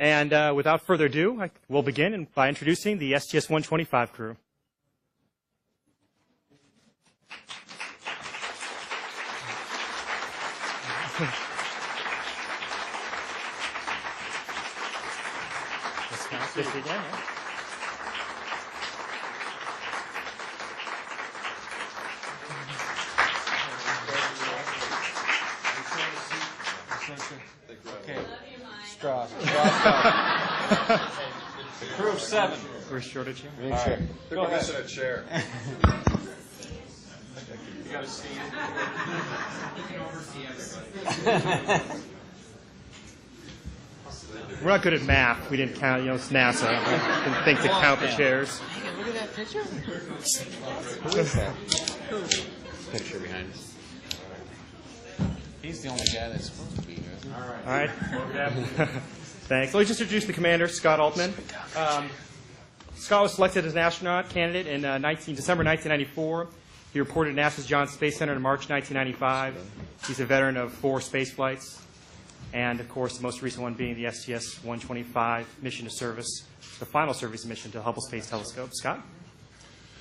And without further ado, we'll begin by introducing the STS-125 crew. Okay. Straw. Crew of 7. We're short a chair. All right. Go ahead. Missing a chair. You got to stand. We're not good at math. We didn't count, it's NASA. We didn't think to count the chairs. Hey, look at that picture. Who is that? Picture behind us. He's the only guy that's supposed to be here, isn't he? All right. Thanks. Let me just introduce the commander, Scott Altman. Scott was selected as an astronaut candidate in December 1994. He reported at NASA's Johnson Space Center in March 1995. He's a veteran of 4 space flights, and, of course, the most recent one being the STS-125 mission to service, the final service mission to the Hubble Space Telescope. Scott?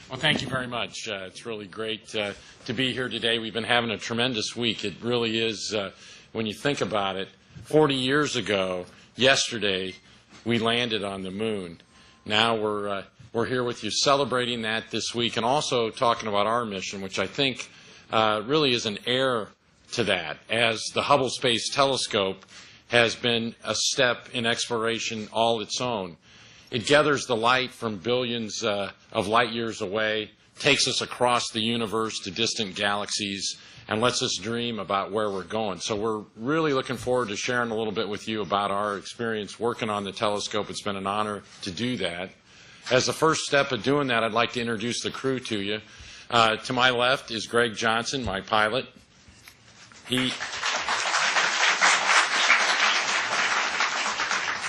Well, thank you very much. It's really great to be here today. We've been having a tremendous week. It really is, when you think about it, 40 years ago, yesterday, we landed on the moon. Now we're here with you celebrating that this week and also talking about our mission, which I think really is an heir to that, as the Hubble Space Telescope has been a step in exploration all its own. It gathers the light from billions of light years away, takes us across the universe to distant galaxies, and lets us dream about where we're going. So we're really looking forward to sharing a little bit with you about our experience working on the telescope. It's been an honor to do that. As the first step of doing that, I'd like to introduce the crew to you. To my left is Greg Johnson, my pilot.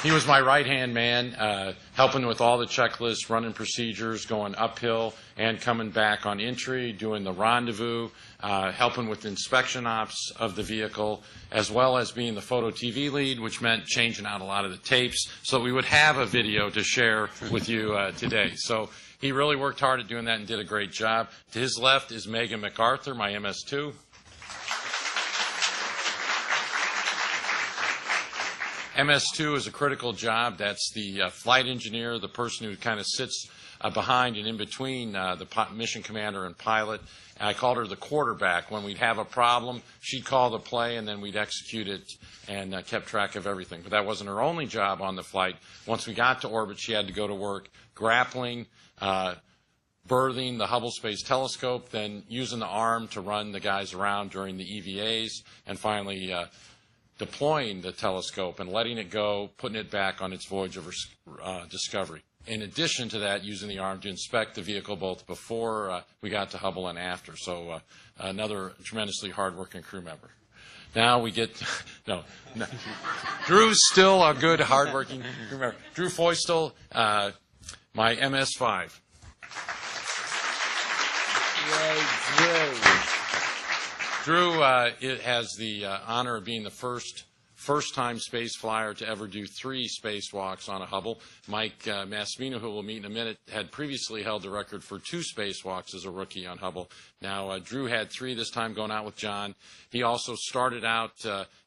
He was my right-hand man, helping with all the checklists, running procedures, going uphill and coming back on entry, doing the rendezvous, helping with inspection ops of the vehicle, as well as being the photo TV lead, which meant changing out a lot of the tapes so that we would have a video to share with you today. So he really worked hard at doing that and did a great job. To his left is Megan MacArthur, my MS2. MS2 is a critical job. That's the flight engineer, the person who kind of sits behind and in between the mission commander and pilot. And I called her the quarterback. When we'd have a problem, she'd call the play, and then we'd execute it and kept track of everything. But that wasn't her only job on the flight. Once we got to orbit, she had to go to work grappling, berthing the Hubble Space Telescope, then using the arm to run the guys around during the EVAs, and finally deploying the telescope and letting it go, putting it back on its voyage of discovery. In addition to that, using the arm to inspect the vehicle both before we got to Hubble and after. So another tremendously hard-working crew member. Now we get, no. Drew's still a good, hard-working crew member. Drew Feustel, my MS5. Yay, Drew it has the honor of being the first-time space flyer to ever do 3 spacewalks on a Hubble. Mike Massimino, who we'll meet in a minute, had previously held the record for 2 spacewalks as a rookie on Hubble. Now, Drew had 3 this time, going out with John. He also started out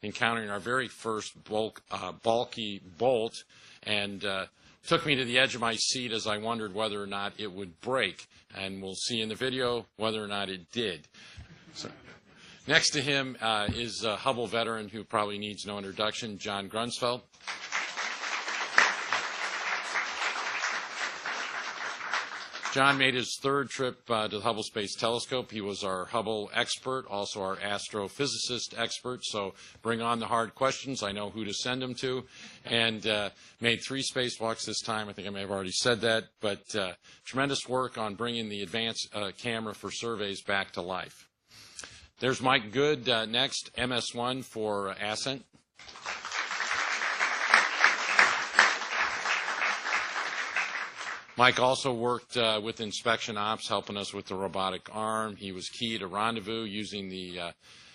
encountering our very first bulky bolt and took me to the edge of my seat as I wondered whether or not it would break. And we'll see in the video whether or not it did. So, next to him is a Hubble veteran who probably needs no introduction, John Grunsfeld. John made his 3rd trip to the Hubble Space Telescope. He was our Hubble expert, also our astrophysicist expert, so bring on the hard questions. I know who to send them to. And made 3 spacewalks this time. I think I may have already said that, but tremendous work on bringing the advanced camera for surveys back to life. There's Mike Good next, MS1 for Ascent. Mike also worked with inspection ops, helping us with the robotic arm. He was key to rendezvous, using the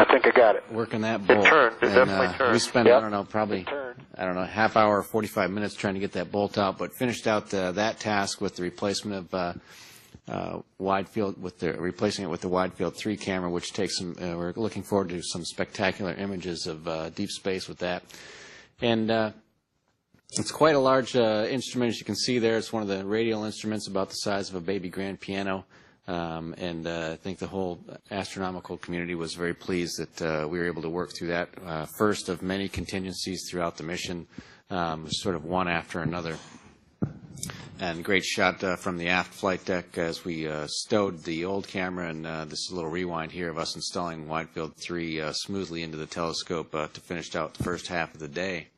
I think I got it. working that bolt. turned. It definitely turned. We spent, Yep. I don't know, probably, half hour, 45 minutes trying to get that bolt out, but finished out that task with the replacement of wide field, replacing it with the wide field 3 camera, which takes some, we're looking forward to some spectacular images of deep space with that. And it's quite a large instrument, as you can see there. It's one of the radial instruments about the size of a baby grand piano. I think the whole astronomical community was very pleased that we were able to work through that first of many contingencies throughout the mission, sort of one after another. And great shot from the aft flight deck as we stowed the old camera, and this is a little rewind here of us installing wide field 3 smoothly into the telescope to finish out the first half of the day.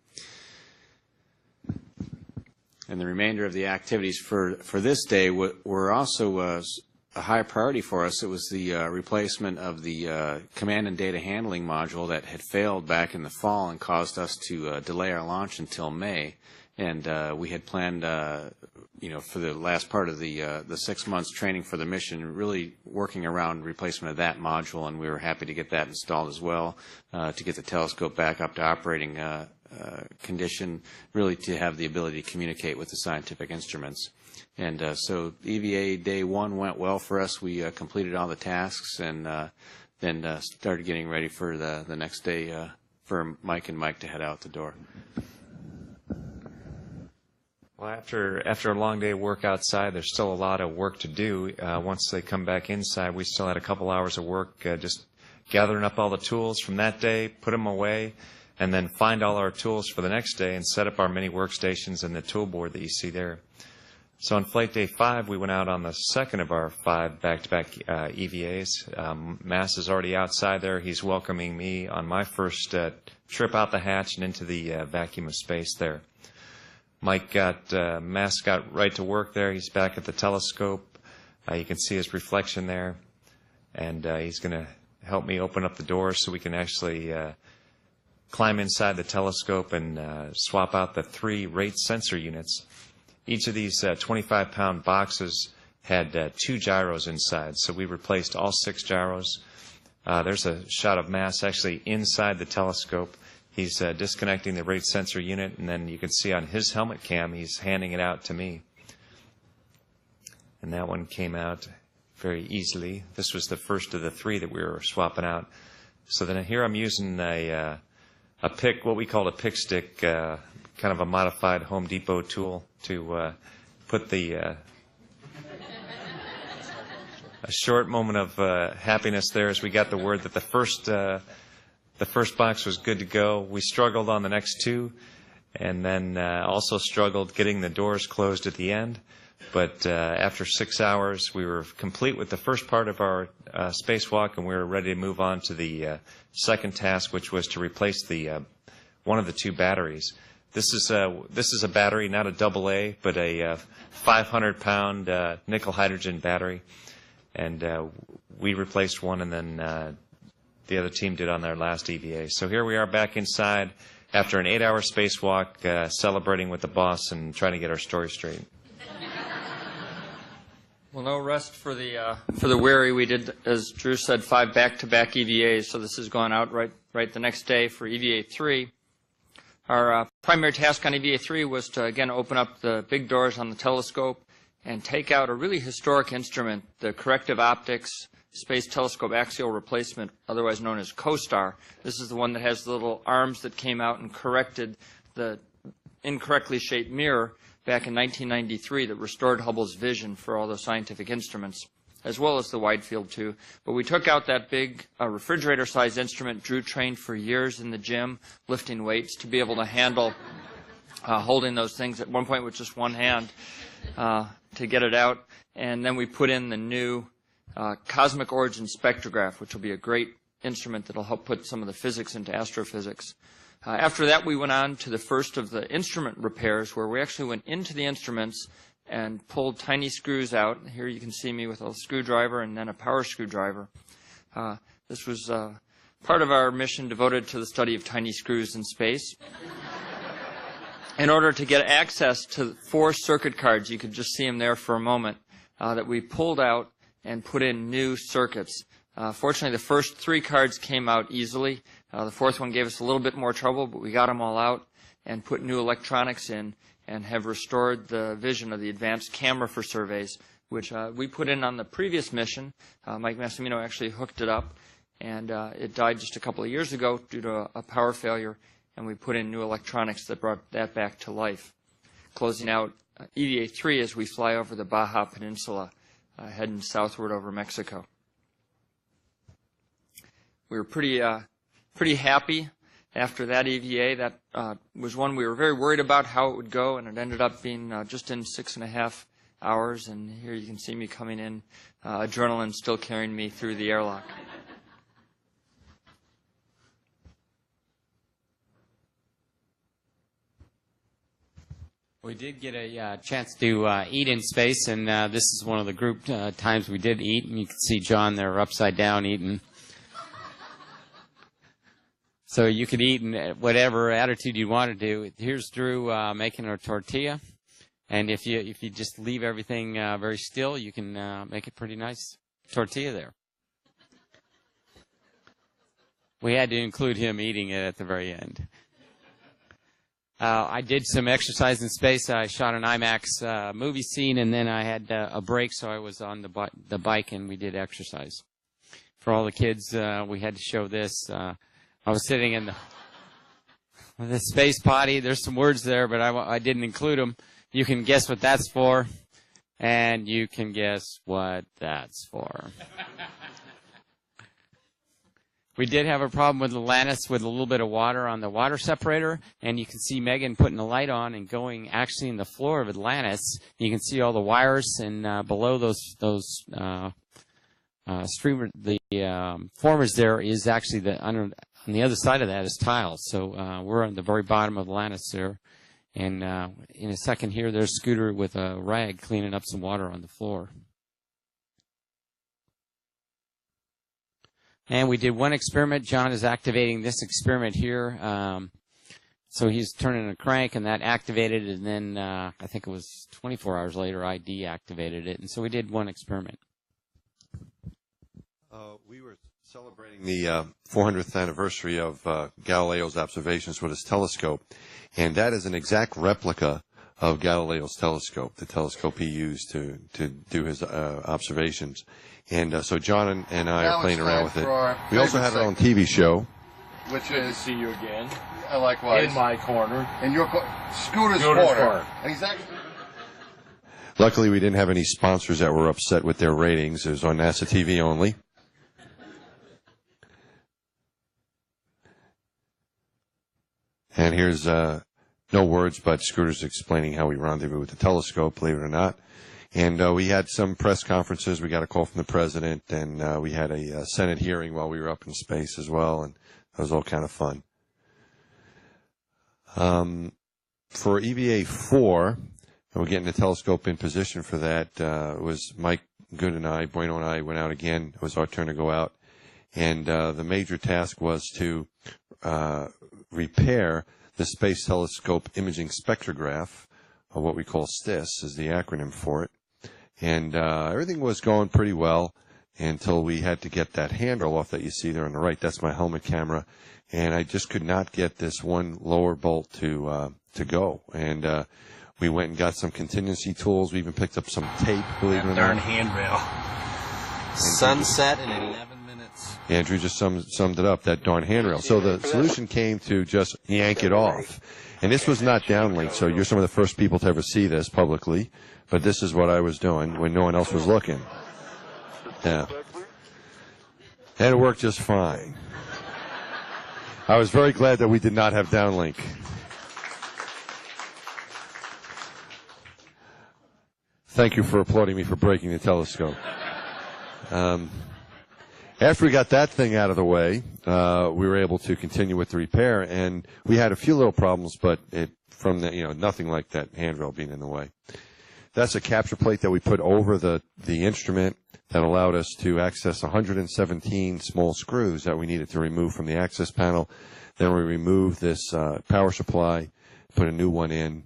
And the remainder of the activities for this day were also a high priority for us. It was the replacement of the command and data handling module that had failed back in the fall and caused us to delay our launch until May. And we had planned, for the last part of the 6 months training for the mission, really working around replacement of that module, and we were happy to get that installed as well to get the telescope back up to operating condition, really to have the ability to communicate with the scientific instruments. And so EVA Day 1 went well for us. We completed all the tasks and then started getting ready for the next day for Mike and Mike to head out the door. Well, after a long day of work outside, there's still a lot of work to do. Once they come back inside, we still had a couple hours of work just gathering up all the tools from that day, put them away, and then find all our tools for the next day and set up our mini workstations and the tool board that you see there. So on Flight Day 5, we went out on the second of our 5 back-to-back EVAs. Mass is already outside there. He's welcoming me on my first trip out the hatch and into the vacuum of space there. Mass got right to work there. He's back at the telescope. You can see his reflection there. And he's going to help me open up the doors so we can actually climb inside the telescope and swap out the 3 rate sensor units. Each of these 25-pound boxes had 2 gyros inside, so we replaced all 6 gyros. There's a shot of Mass actually inside the telescope. He's disconnecting the rate sensor unit, and then you can see on his helmet cam, he's handing it out to me. And that one came out very easily. This was the first of the 3 that we were swapping out. So then here I'm using a pick, what we call a pick stick, kind of a modified Home Depot tool to put a short moment of happiness there as we got the word that the first box was good to go. We struggled on the next 2, and then also struggled getting the doors closed at the end. But after 6 hours, we were complete with the first part of our spacewalk, and we were ready to move on to the second task, which was to replace the one of the 2 batteries. This is a battery, not a AA, but a 500-pound nickel hydrogen battery, and we replaced one, and then the other team did on their last EVA. So here we are back inside after an 8-hour spacewalk, celebrating with the boss and trying to get our story straight. Well, no rest for the weary. We did, as Drew said, 5 back-to-back EVAs. So this is going out right the next day for EVA 3. Our primary task on EVA 3 was to again open up the big doors on the telescope and take out a really historic instrument, the Corrective Optics Space Telescope Axial Replacement, otherwise known as COSTAR. This is the one that has the little arms that came out and corrected the incorrectly shaped mirror back in 1993 that restored Hubble's vision for all those scientific instruments, as well as the wide field too. But we took out that big refrigerator-sized instrument. Drew trained for years in the gym, lifting weights, to be able to handle holding those things at one point with just one hand to get it out. And then we put in the new Cosmic Origin Spectrograph, which will be a great instrument that will help put some of the physics into astrophysics. After that, we went on to the first of the instrument repairs, where we actually went into the instruments and pulled tiny screws out. Here you can see me with a screwdriver and then a power screwdriver. This was part of our mission devoted to the study of tiny screws in space. In order to get access to 4 circuit cards, you could just see them there for a moment, that we pulled out and put in new circuits. Fortunately, the first 3 cards came out easily. The fourth one gave us a little bit more trouble, but we got them all out and put new electronics in and have restored the vision of the advanced camera for surveys, which we put in on the previous mission. Mike Massimino actually hooked it up, and it died just a couple of years ago due to a power failure, and we put in new electronics that brought that back to life. Closing out EVA-3 as we fly over the Baja Peninsula, heading southward over Mexico. We were pretty happy after that EVA. That was one we were very worried about how it would go, and it ended up being just in 6.5 hours. And here you can see me coming in, adrenaline still carrying me through the airlock. We did get a chance to eat in space, and this is one of the group times we did eat. And you can see John there upside down eating. So you could eat in whatever attitude you want to do. Here's Drew making a tortilla, and if you just leave everything very still, you can make a pretty nice tortilla there. We had to include him eating it at the very end. I did some exercise in space. I shot an IMAX movie scene, and then I had a break, so I was on the bike, and we did exercise. For all the kids, we had to show this. I was sitting in the space potty. There's some words there, but I didn't include them. You can guess what that's for, and you can guess what that's for. We did have a problem with Atlantis with a little bit of water on the water separator, and you can see Megan putting the light on and going actually in the floor of Atlantis. You can see all the wires, and below those streamer, the formers there is actually on the other side of that is tiles. So we're on the very bottom of Atlantis there. And in a second here, there's Scooter with a rag cleaning up some water on the floor. And we did one experiment. John is activating this experiment here. So he's turning a crank, and that activated it. And then I think it was 24 hours later, I deactivated it. And so we did one experiment. We were celebrating the 400th anniversary of Galileo's observations with his telescope, and that is an exact replica of Galileo's telescope, the telescope he used to do his observations. And so John and I are playing around with it. We also had it on TV show. Which Good is to see you again. Likewise. In my corner. In your Scooter's Scooter's corner. corner. Exactly. Luckily, we didn't have any sponsors that were upset with their ratings. It was on NASA TV only. And here's no words, but Scooter's explaining how we rendezvous with the telescope, believe it or not. And we had some press conferences. We got a call from the president, and we had a Senate hearing while we were up in space as well, and that was all kind of fun. For EVA-4, and we're getting the telescope in position for that, it was Mike Good and I, Bueno and I, went out again. It was our turn to go out. And the major task was to repair the Space Telescope Imaging Spectrograph, or what we call STS is the acronym for it. And everything was going pretty well until we had to get that handle off that you see there on the right. That's my helmet camera. And I just could not get this one lower bolt to go. And we went and got some contingency tools. We even picked up some tape, believe it or not. Darn handrail. Sunset in 11 minutes. Andrew just summed it up, that darn handrail. So the solution came to just yank it off. And this was not downlinked, so you're some of the first people to ever see this publicly. But this is what I was doing when no one else was looking. Yeah. And it worked just fine. I was very glad that we did not have downlink. Thank you for applauding me for breaking the telescope. After we got that thing out of the way, we were able to continue with the repair, and we had a few little problems, but nothing like that handrail being in the way. That's a capture plate that we put over the instrument that allowed us to access 117 small screws that we needed to remove from the access panel. Then we removed this power supply, put a new one in,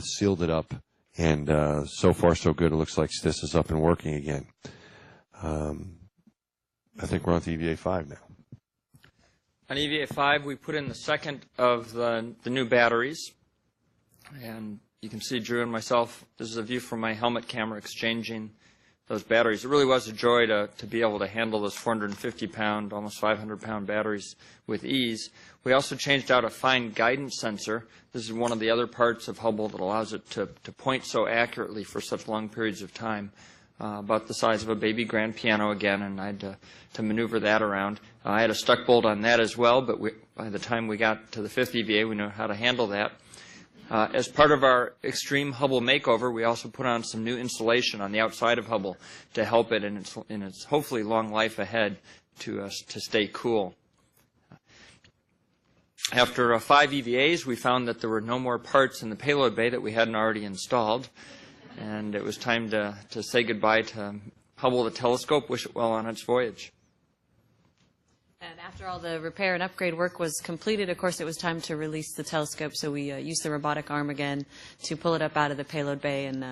sealed it up, and so far so good. It looks like STS is up and working again. I think we're on to EVA 5 now. On EVA 5, we put in the second of the new batteries. And you can see Drew and myself, this is a view from my helmet camera exchanging those batteries. It really was a joy to be able to handle those 450-pound, almost 500-pound batteries with ease. We also changed out a fine guidance sensor. This is one of the other parts of Hubble that allows it to point so accurately for such long periods of time. About the size of a baby grand piano again, and I had to maneuver that around. I had a stuck bolt on that as well, but by the time we got to the 5th EVA, we know how to handle that. As part of our extreme Hubble makeover, we also put on some new insulation on the outside of Hubble to help it in its hopefully long life ahead to stay cool. After 5 EVAs, we found that there were no more parts in the payload bay that we hadn't already installed. And it was time to say goodbye to Hubble the telescope, wish it well on its voyage. And after all the repair and upgrade work was completed, of course, it was time to release the telescope. So we used the robotic arm again to pull it up out of the payload bay and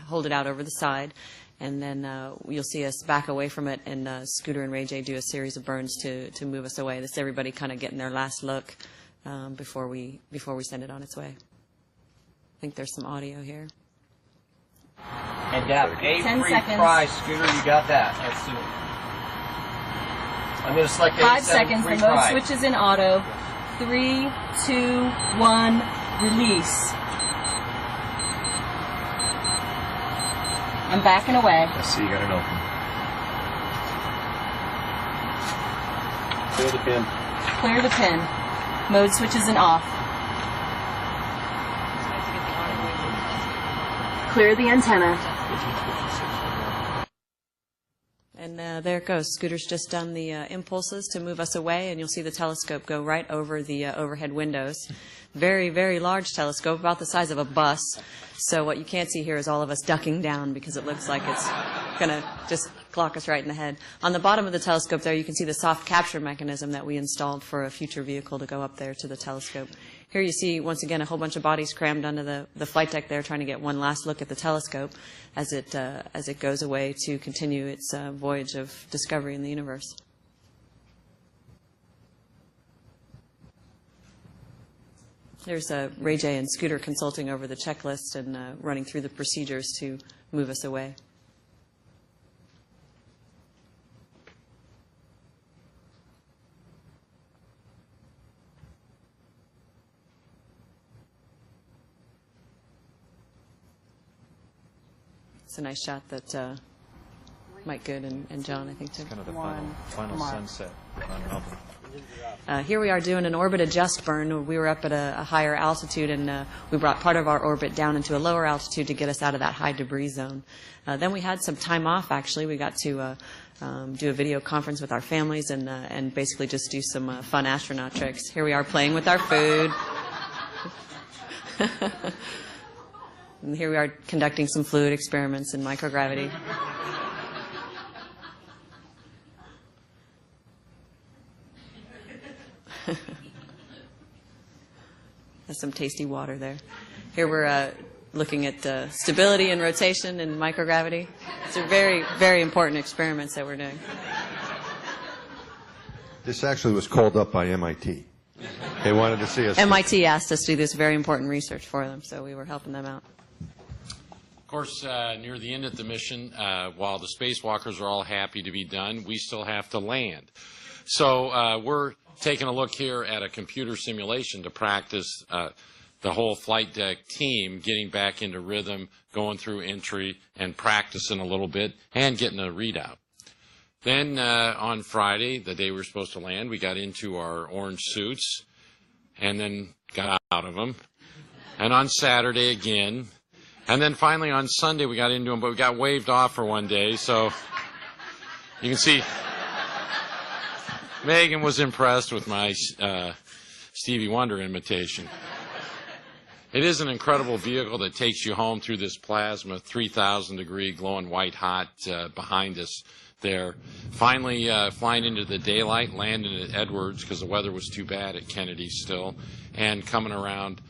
hold it out over the side. And then you'll see us back away from it, and Scooter and Ray J do a series of burns to move us away. This is everybody kind of getting their last look before we send it on its way. I think there's some audio here. And down. 10 free seconds. prize, Scooter, you got that. Let's see. I'm going to select 5 A7 seconds. free The mode prize. switch is in auto. 3, 2, 1, release. I'm backing away. Let's see, you got it open. Clear the pin. Clear the pin. Mode switch is in off. Clear the antenna. And there it goes. Scooter's just done the impulses to move us away, and you'll see the telescope go right over the overhead windows. Very, very large telescope, about the size of a bus. So what you can't see here is all of us ducking down because it looks like it's going to just clock us right in the head. On the bottom of the telescope there, you can see the soft capture mechanism that we installed for a future vehicle to go up there to the telescope. Here you see, once again, a whole bunch of bodies crammed onto the flight deck there, trying to get one last look at the telescope as it goes away to continue its voyage of discovery in the universe. There's Ray J and Scooter consulting over the checklist and running through the procedures to move us away. It's a nice shot that Mike Good and John, I think, took. Kind of the final sunset on Hubble. Here we are doing an orbit adjust burn. We were up at a higher altitude, and we brought part of our orbit down into a lower altitude to get us out of that high debris zone. Then we had some time off, actually. We got to do a video conference with our families and basically just do some fun astronaut tricks. Here we are playing with our food. And here we are conducting some fluid experiments in microgravity. There's some tasty water there. Here we're looking at stability and rotation in microgravity. It's a very, very important experiments that we're doing. This actually was called up by MIT. They wanted to see us. MIT asked us to do this very important research for them, so we were helping them out. Of course, near the end of the mission, while the spacewalkers are all happy to be done, we still have to land. So we're taking a look here at a computer simulation to practice the whole flight deck team getting back into rhythm, going through entry, and practicing a little bit, and getting a readout. Then on Friday, the day we were supposed to land, we got into our orange suits and then got out of them. And on Saturday again. And then finally on Sunday we got into them, but we got waved off for one day. So you can see Megan was impressed with my Stevie Wonder imitation. It is an incredible vehicle that takes you home through this plasma, 3,000-degree glowing white hot behind us there. Finally flying into the daylight, landing at Edwards because the weather was too bad at Kennedy still, and coming around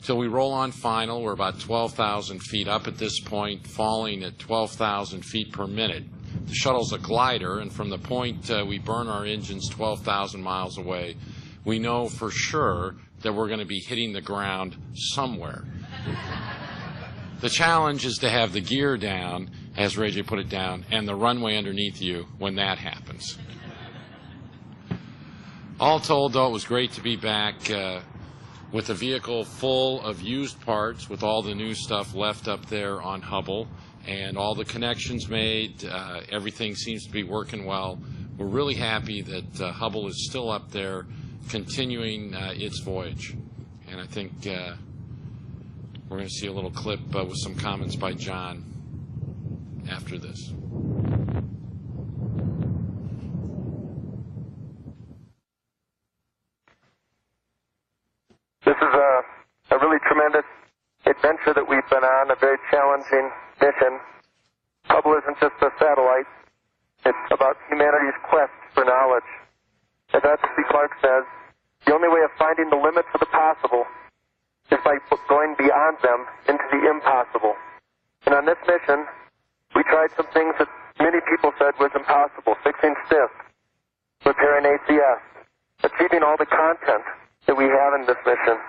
till we roll on final. We're about 12,000 feet up at this point, falling at 12,000 feet per minute. The shuttle's a glider, and from the point we burn our engines 12,000 miles away, we know for sure that we're going to be hitting the ground somewhere. The challenge is to have the gear down, as Ray J put it down, and the runway underneath you when that happens. All told, though, it was great to be back with a vehicle full of used parts, with all the new stuff left up there on Hubble, and all the connections made. Everything seems to be working well. We're really happy that Hubble is still up there continuing its voyage. And I think we're going to see a little clip with some comments by John after this. This is a really tremendous adventure that we've been on, a very challenging mission. Hubble isn't just a satellite. It's about humanity's quest for knowledge. As Arthur C. Clarke says, the only way of finding the limits of the possible is by going beyond them into the impossible. And on this mission, we tried some things that many people said was impossible. Fixing stiff, repairing ACS, achieving all the content that we have in this mission.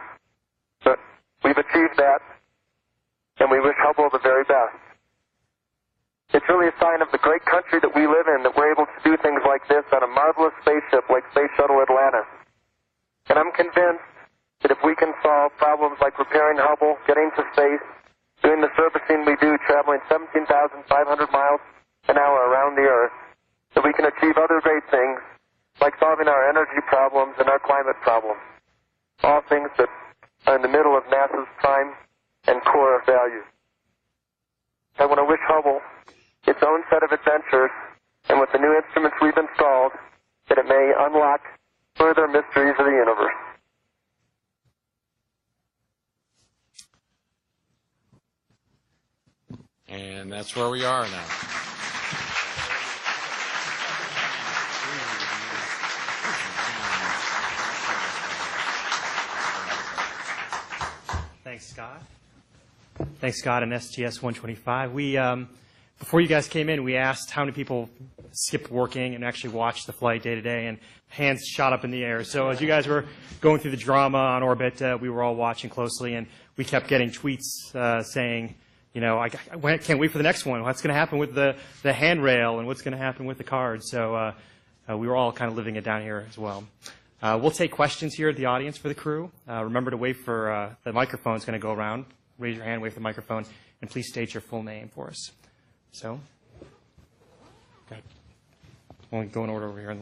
But we've achieved that, and we wish Hubble the very best. It's really a sign of the great country that we live in that we're able to do things like this on a marvelous spaceship like Space Shuttle Atlantis. And I'm convinced that if we can solve problems like repairing Hubble, getting to space, doing the servicing we do, traveling 17,500 miles an hour around the Earth, that we can achieve other great things like solving our energy problems and our climate problems. All things that are in the middle of NASA's prime and core values. I want to wish Hubble its own set of adventures, and with the new instruments we've installed, that it may unlock further mysteries of the universe. And that's where we are now. Thanks, Scott. Thanks, Scott, and STS-125. We, before you guys came in, we asked how many people skipped working and actually watched the flight day to day, and hands shot up in the air. So as you guys were going through the drama on orbit, we were all watching closely, and we kept getting tweets saying, you know, I can't wait for the next one. What's going to happen with the handrail, and what's going to happen with the cards? So we were all kind of living it down here as well. We'll take questions here at the audience for the crew. Remember to wait for the microphone's going to go around. Raise your hand, wait for the microphone, and please state your full name for us. So, okay. We'll go in order over here.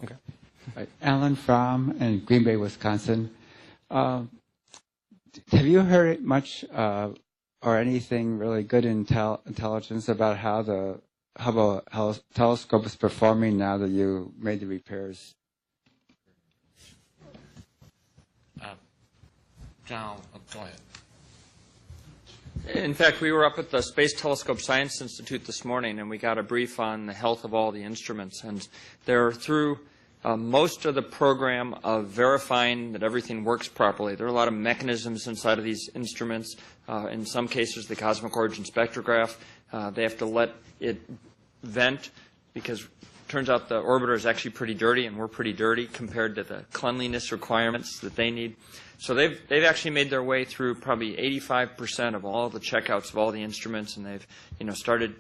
Okay. Right. Alan Fromm in Green Bay, Wisconsin. Have you heard much or anything really good intelligence about how the Hubble telescope is performing now that you made the repairs? John, go ahead. In fact, we were up at the Space Telescope Science Institute this morning, and we got a brief on the health of all the instruments. And they're through most of the program of verifying that everything works properly. There are a lot of mechanisms inside of these instruments. In some cases, the cosmic origin spectrograph, they have to let it vent because it turns out the orbiter is actually pretty dirty, and we're pretty dirty compared to the cleanliness requirements that they need. So they've actually made their way through probably 85% of all the checkouts of all the instruments, and they've started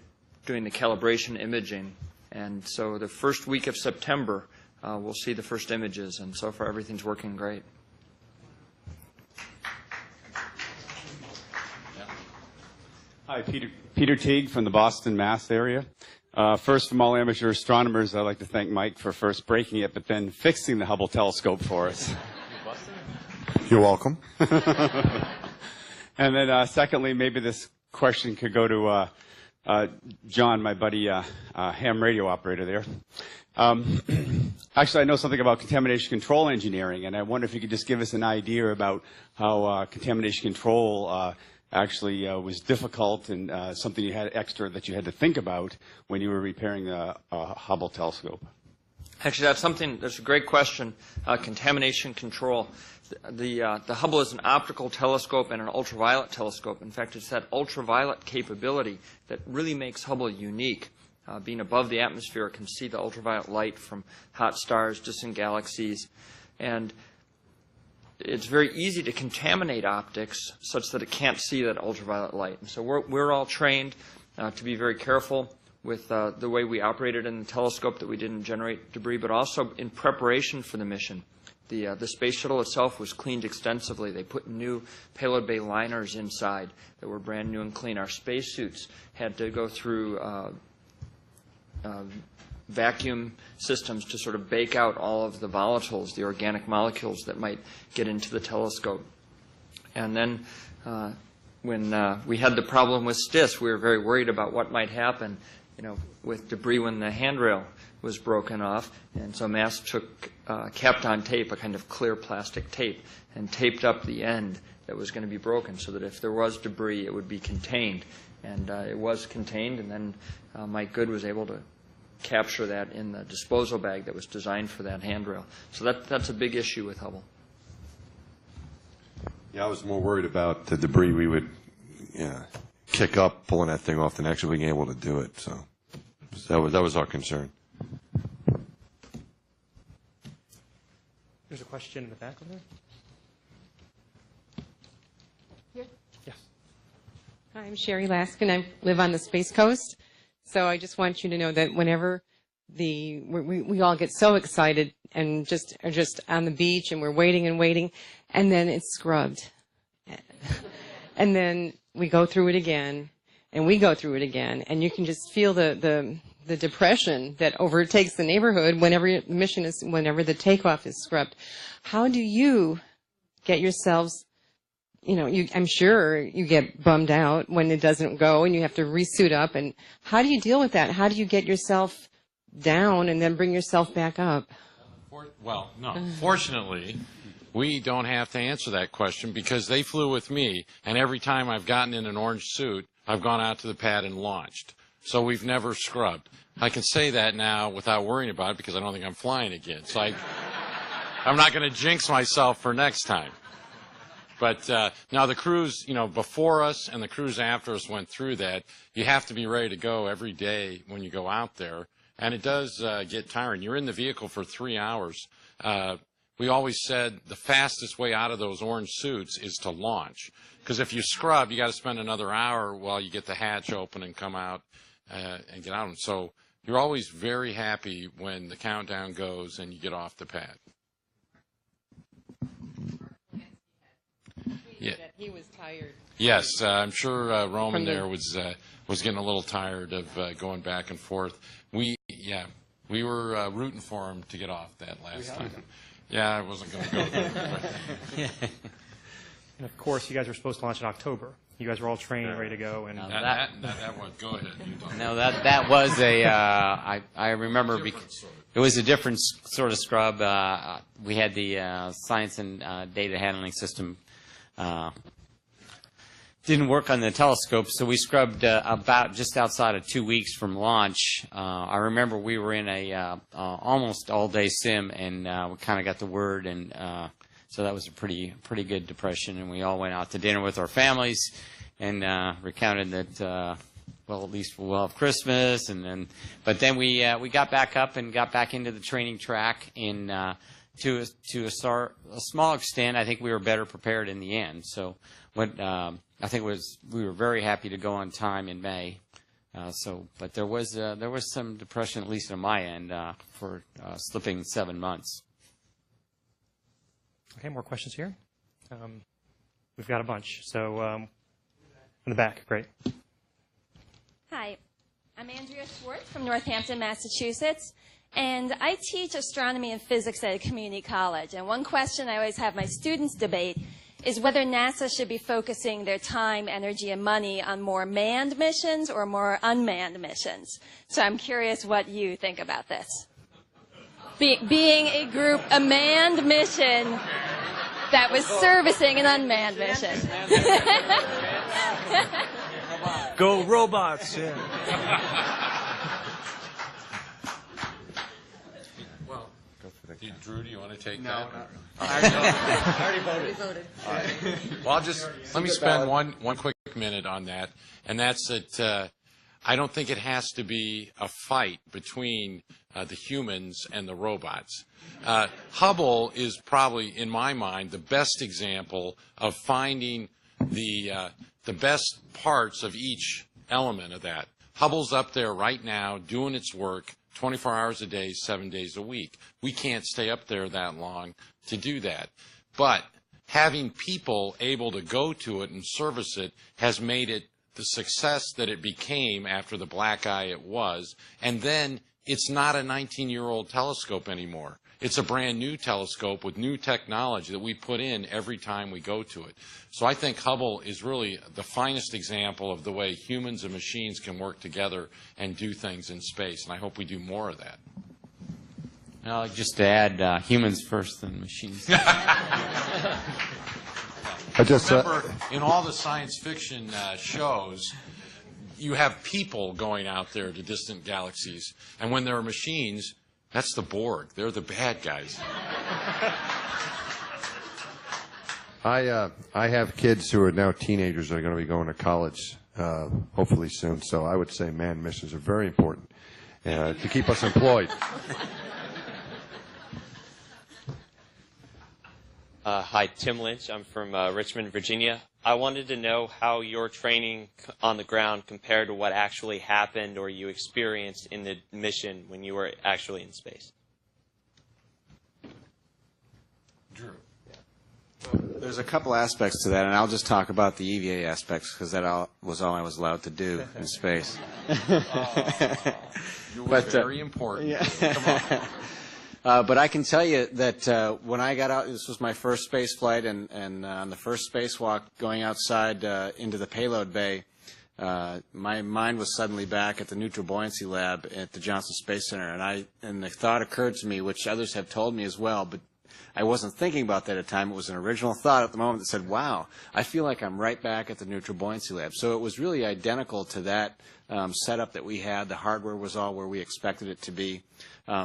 doing the calibration imaging. And so the first week of September, we'll see the first images, and so far everything's working great. Hi, Peter Teague from the Boston, Mass. area. First, from all amateur astronomers, I'd like to thank Mike for first breaking it, but then fixing the Hubble telescope for us. You're welcome. And then, secondly, maybe this question could go to John, my buddy, ham radio operator there. Actually, I know something about contamination control engineering, and I wonder if you could just give us an idea about how contamination control actually was difficult and something you had extra that you had to think about when you were repairing the Hubble telescope. Actually, that's a great question, contamination control. The Hubble is an optical telescope and an ultraviolet telescope. In fact, it's that ultraviolet capability that really makes Hubble unique. Being above the atmosphere, it can see the ultraviolet light from hot stars, distant galaxies, and it's very easy to contaminate optics such that it can't see that ultraviolet light. And so we're all trained to be very careful with the way we operated in the telescope, that we didn't generate debris, but also in preparation for the mission. The space shuttle itself was cleaned extensively. They put new payload bay liners inside that were brand new and clean. Our spacesuits had to go through vacuum systems to sort of bake out all of the volatiles, the organic molecules that might get into the telescope. And then when we had the problem with STS, we were very worried about what might happen, with debris when the handrail was broken off. And so MAST took Kapton tape, a kind of clear plastic tape, and taped up the end that was going to be broken so that if there was debris, it would be contained. And it was contained, and then Mike Good was able to capture that in the disposal bag that was designed for that handrail. So that's a big issue with Hubble. Yeah, I was more worried about the debris we would kick up pulling that thing off than actually being able to do it. So that was our concern. There's a question in the back over there. Here? Yes. Hi, I'm Sherry Laskin. I live on the Space Coast. So I just want you to know that whenever we all get so excited and are just on the beach and we're waiting and then it's scrubbed. And then we go through it again and we go through it again, and you can just feel the depression that overtakes the neighborhood whenever the takeoff is scrubbed. How do you get yourselves, I'm sure you get bummed out when it doesn't go and you have to resuit up, and how do you deal with that? How do you get yourself down and then bring yourself back up? Well, no. Fortunately, we don't have to answer that question because they flew with me, and every time I've gotten in an orange suit, I've gone out to the pad and launched. So we've never scrubbed. I can say that now without worrying about it because I don't think I'm flying again. So I'm not going to jinx myself for next time. But now the crews, before us and the crews after us went through that. You have to be ready to go every day when you go out there. And it does get tiring. You're in the vehicle for 3 hours. We always said the fastest way out of those orange suits is to launch. Because if you scrub, you got to spend another hour while you get the hatch open and come out and get out. So you're always very happy when the countdown goes and you get off the pad. Yeah. He was tired. Yes, I'm sure Roman there was getting a little tired of going back and forth. We were rooting for him to get off that last time. Yeah, I wasn't going to go there. And of course, you guys were supposed to launch in October. You guys were all trained, ready to go. And that one, go ahead. No, that was I remember it was a different sort of scrub. We had the science and data handling system. Didn't work on the telescope, so we scrubbed about just outside of 2 weeks from launch. I remember we were in a almost all-day sim, and we kind of got the word, and so that was a pretty good depression. And we all went out to dinner with our families, and recounted that at least we'll have Christmas, but then we got back up and got back into the training track, and to a small extent, I think we were better prepared in the end. So what I think we were very happy to go on time in May. But there was some depression, at least on my end, for slipping 7 months. Okay, more questions here. We've got a bunch. So in the back, great. Hi, I'm Andrea Schwartz from Northampton, Massachusetts. And I teach astronomy and physics at a community college. And one question I always have my students debate is whether NASA should be focusing their time, energy, and money on more manned missions or more unmanned missions. So I'm curious what you think about this. Being a manned mission that was servicing an unmanned mission. Go robots! Yeah. Drew, do you want to take that? I already voted. All right. Well, let me spend one quick minute on that, and that's that I don't think it has to be a fight between the humans and the robots. Hubble is probably, in my mind, the best example of finding the best parts of each element of that. Hubble's up there right now doing its work 24 hours a day, 7 days a week. We can't stay up there that long to do that. But having people able to go to it and service it has made it the success that it became after the black eye it was. And then it's not a 19-year-old telescope anymore. It's a brand new telescope with new technology that we put in every time we go to it. So I think Hubble is really the finest example of the way humans and machines can work together and do things in space, and I hope we do more of that. Just to add, humans first, then machines. Remember, in all the science fiction shows, you have people going out there to distant galaxies, and when there are machines, that's the Borg. They're the bad guys. I have kids who are now teenagers that are going to be going to college, hopefully soon. So I would say manned missions are very important to keep us employed. Hi, Tim Lynch. I'm from Richmond, Virginia. I wanted to know how your training on the ground compared to what actually happened or you experienced in the mission when you were actually in space. Drew. There's a couple aspects to that, and I'll just talk about the EVA aspects because that was all I was allowed to do in space. You were very important. Yeah. Come on. But I can tell you that when I got out, this was my first space flight, and on the first spacewalk going outside into the payload bay, my mind was suddenly back at the neutral buoyancy lab at the Johnson Space Center, and the thought occurred to me, which others have told me as well, but I wasn't thinking about that at the time. It was an original thought at the moment that said, wow, I feel like I'm right back at the neutral buoyancy lab. So it was really identical to that setup that we had. The hardware was all where we expected it to be.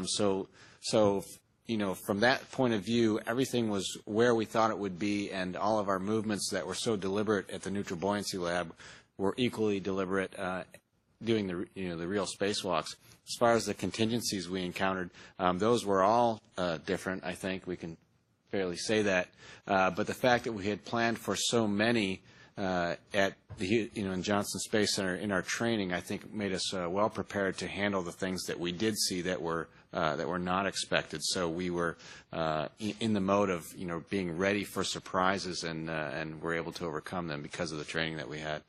So, you know, from that point of view, everything was where we thought it would be, and all of our movements that were so deliberate at the neutral buoyancy lab were equally deliberate doing the real spacewalks. As far as the contingencies we encountered, those were all different. I think we can fairly say that. But the fact that we had planned for so many at the in Johnson Space Center in our training, I think made us well prepared to handle the things that we did see that were not expected. So we were in the mode of being ready for surprises, and were able to overcome them because of the training that we had.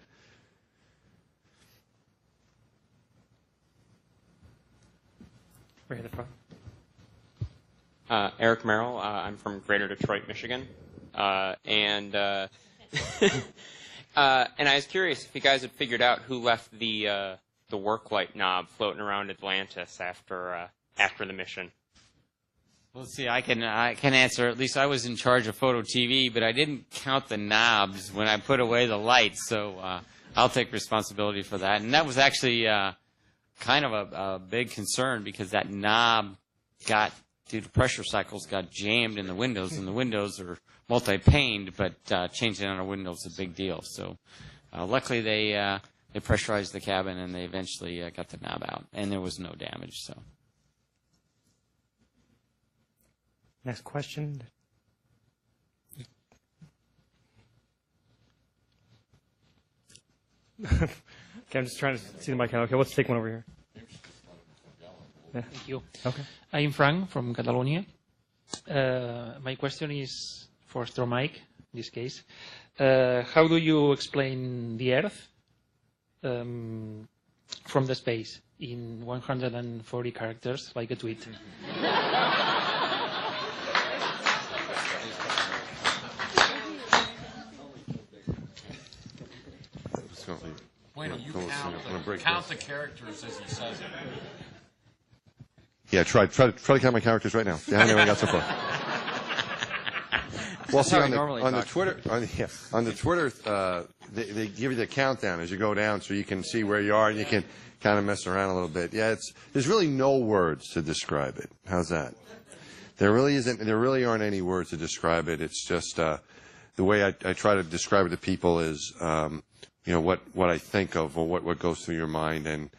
Right in the front. Eric Merrill. I'm from Greater Detroit, Michigan, and I was curious if you guys had figured out who left the work light knob floating around Atlantis after the mission. Let's see. I can answer. At least I was in charge of photo TV, but I didn't count the knobs when I put away the lights, so I'll take responsibility for that. And that was actually kind of a big concern because that knob due to pressure cycles, got jammed in the windows, and the windows are multi-paned, but changing out a window is a big deal. So luckily they pressurized the cabin, and they eventually got the knob out, and there was no damage. So. Next question. Okay, I'm just trying to see the mic. Okay, let's take one over here. Yeah. Thank you. Okay. I'm Frank from Catalonia. My question is for Stromike, in this case. How do you explain the Earth from the space in 140 characters, like a tweet? Wait, you count the characters as he says it. Yeah, try to count my characters right now. See how many we got so far. Well, see, on the Twitter, they give you the countdown as you go down, so you can see where you are and you can kind of mess around a little bit. Yeah, there's really no words to describe it. How's that? There really aren't any words to describe it. It's just the way I try to describe it to people is, what I think of or what goes through your mind. And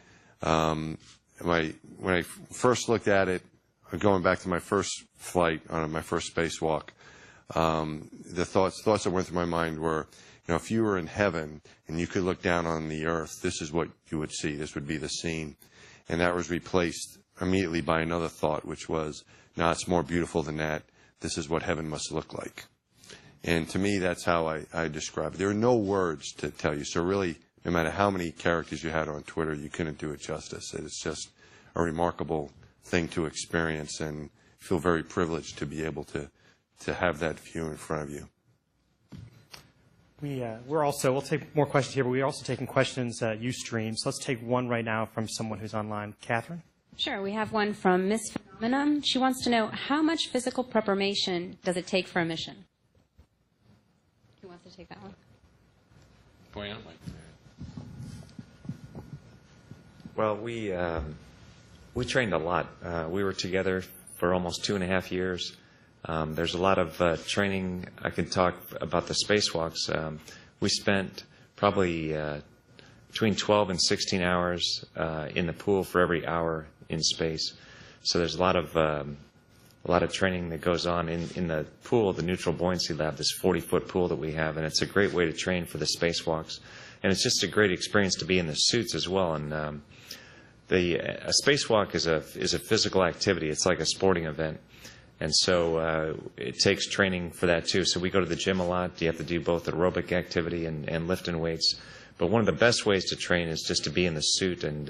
when I first looked at it, going back to my first flight on my first spacewalk, the thoughts that went through my mind were, if you were in heaven and you could look down on the earth, this is what you would see. This would be the scene. And that was replaced immediately by another thought, which was, no, it's more beautiful than that. This is what heaven must look like. And to me, that's how I describe it. There are no words to tell you. So really, no matter how many characters you had on Twitter, you couldn't do it justice. It's just a remarkable thing to experience, and feel very privileged to be able to have that view in front of you. We'll take more questions here, but we're also taking questions Ustream. So let's take one right now from someone who's online. Catherine? Sure. We have one from Miss Phenomenon. She wants to know, how much physical preparation does it take for a mission? Who wants to take that one? Well, we trained a lot. We were together for almost 2.5 years. There's a lot of training. I can talk about the spacewalks. We spent probably between 12 and 16 hours in the pool for every hour in space. So there's a lot of training that goes on in the pool, the neutral buoyancy lab, this 40-foot pool that we have, and it's a great way to train for the spacewalks. And it's just a great experience to be in the suits as well. And a spacewalk is a physical activity. It's like a sporting event. And so it takes training for that too. So we go to the gym a lot. You have to do both aerobic activity and lifting weights. But one of the best ways to train is just to be in the suit and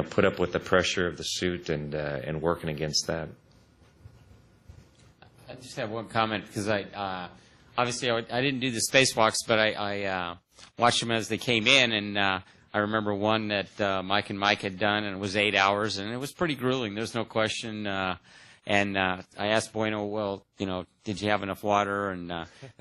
put up with the pressure of the suit and working against that. I just have one comment because obviously I didn't do the spacewalks, but I watched them as they came in, and I remember one that Mike and Mike had done, and it was 8 hours, and it was pretty grueling. There's no question. And I asked Bueno, well, did you have enough water? And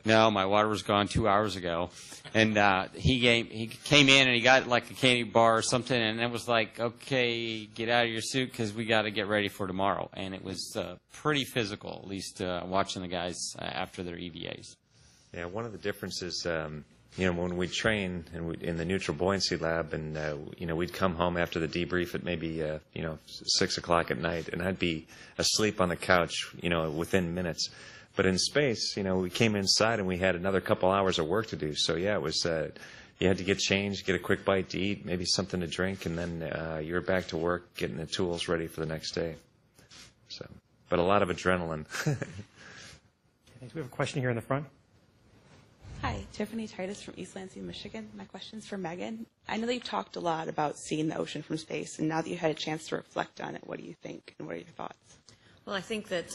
no, my water was gone 2 hours ago. And he came in and he got like a candy bar or something, and it was like, okay, get out of your suit because we got to get ready for tomorrow. And it was pretty physical, at least watching the guys after their EVAs. Yeah, one of the differences, when we train in the neutral buoyancy lab, and we'd come home after the debrief at maybe 6 o'clock at night, and I'd be asleep on the couch, within minutes. But in space, we came inside and we had another couple hours of work to do. So yeah, it was you had to get changed, get a quick bite to eat, maybe something to drink, and then you were back to work, getting the tools ready for the next day. So, but a lot of adrenaline. We have a question here in the front. Hi, Tiffany Titus from East Lansing, Michigan. My question's for Megan. I know that you've talked a lot about seeing the ocean from space, and now that you've had a chance to reflect on it, what do you think, and what are your thoughts? Well, I think that,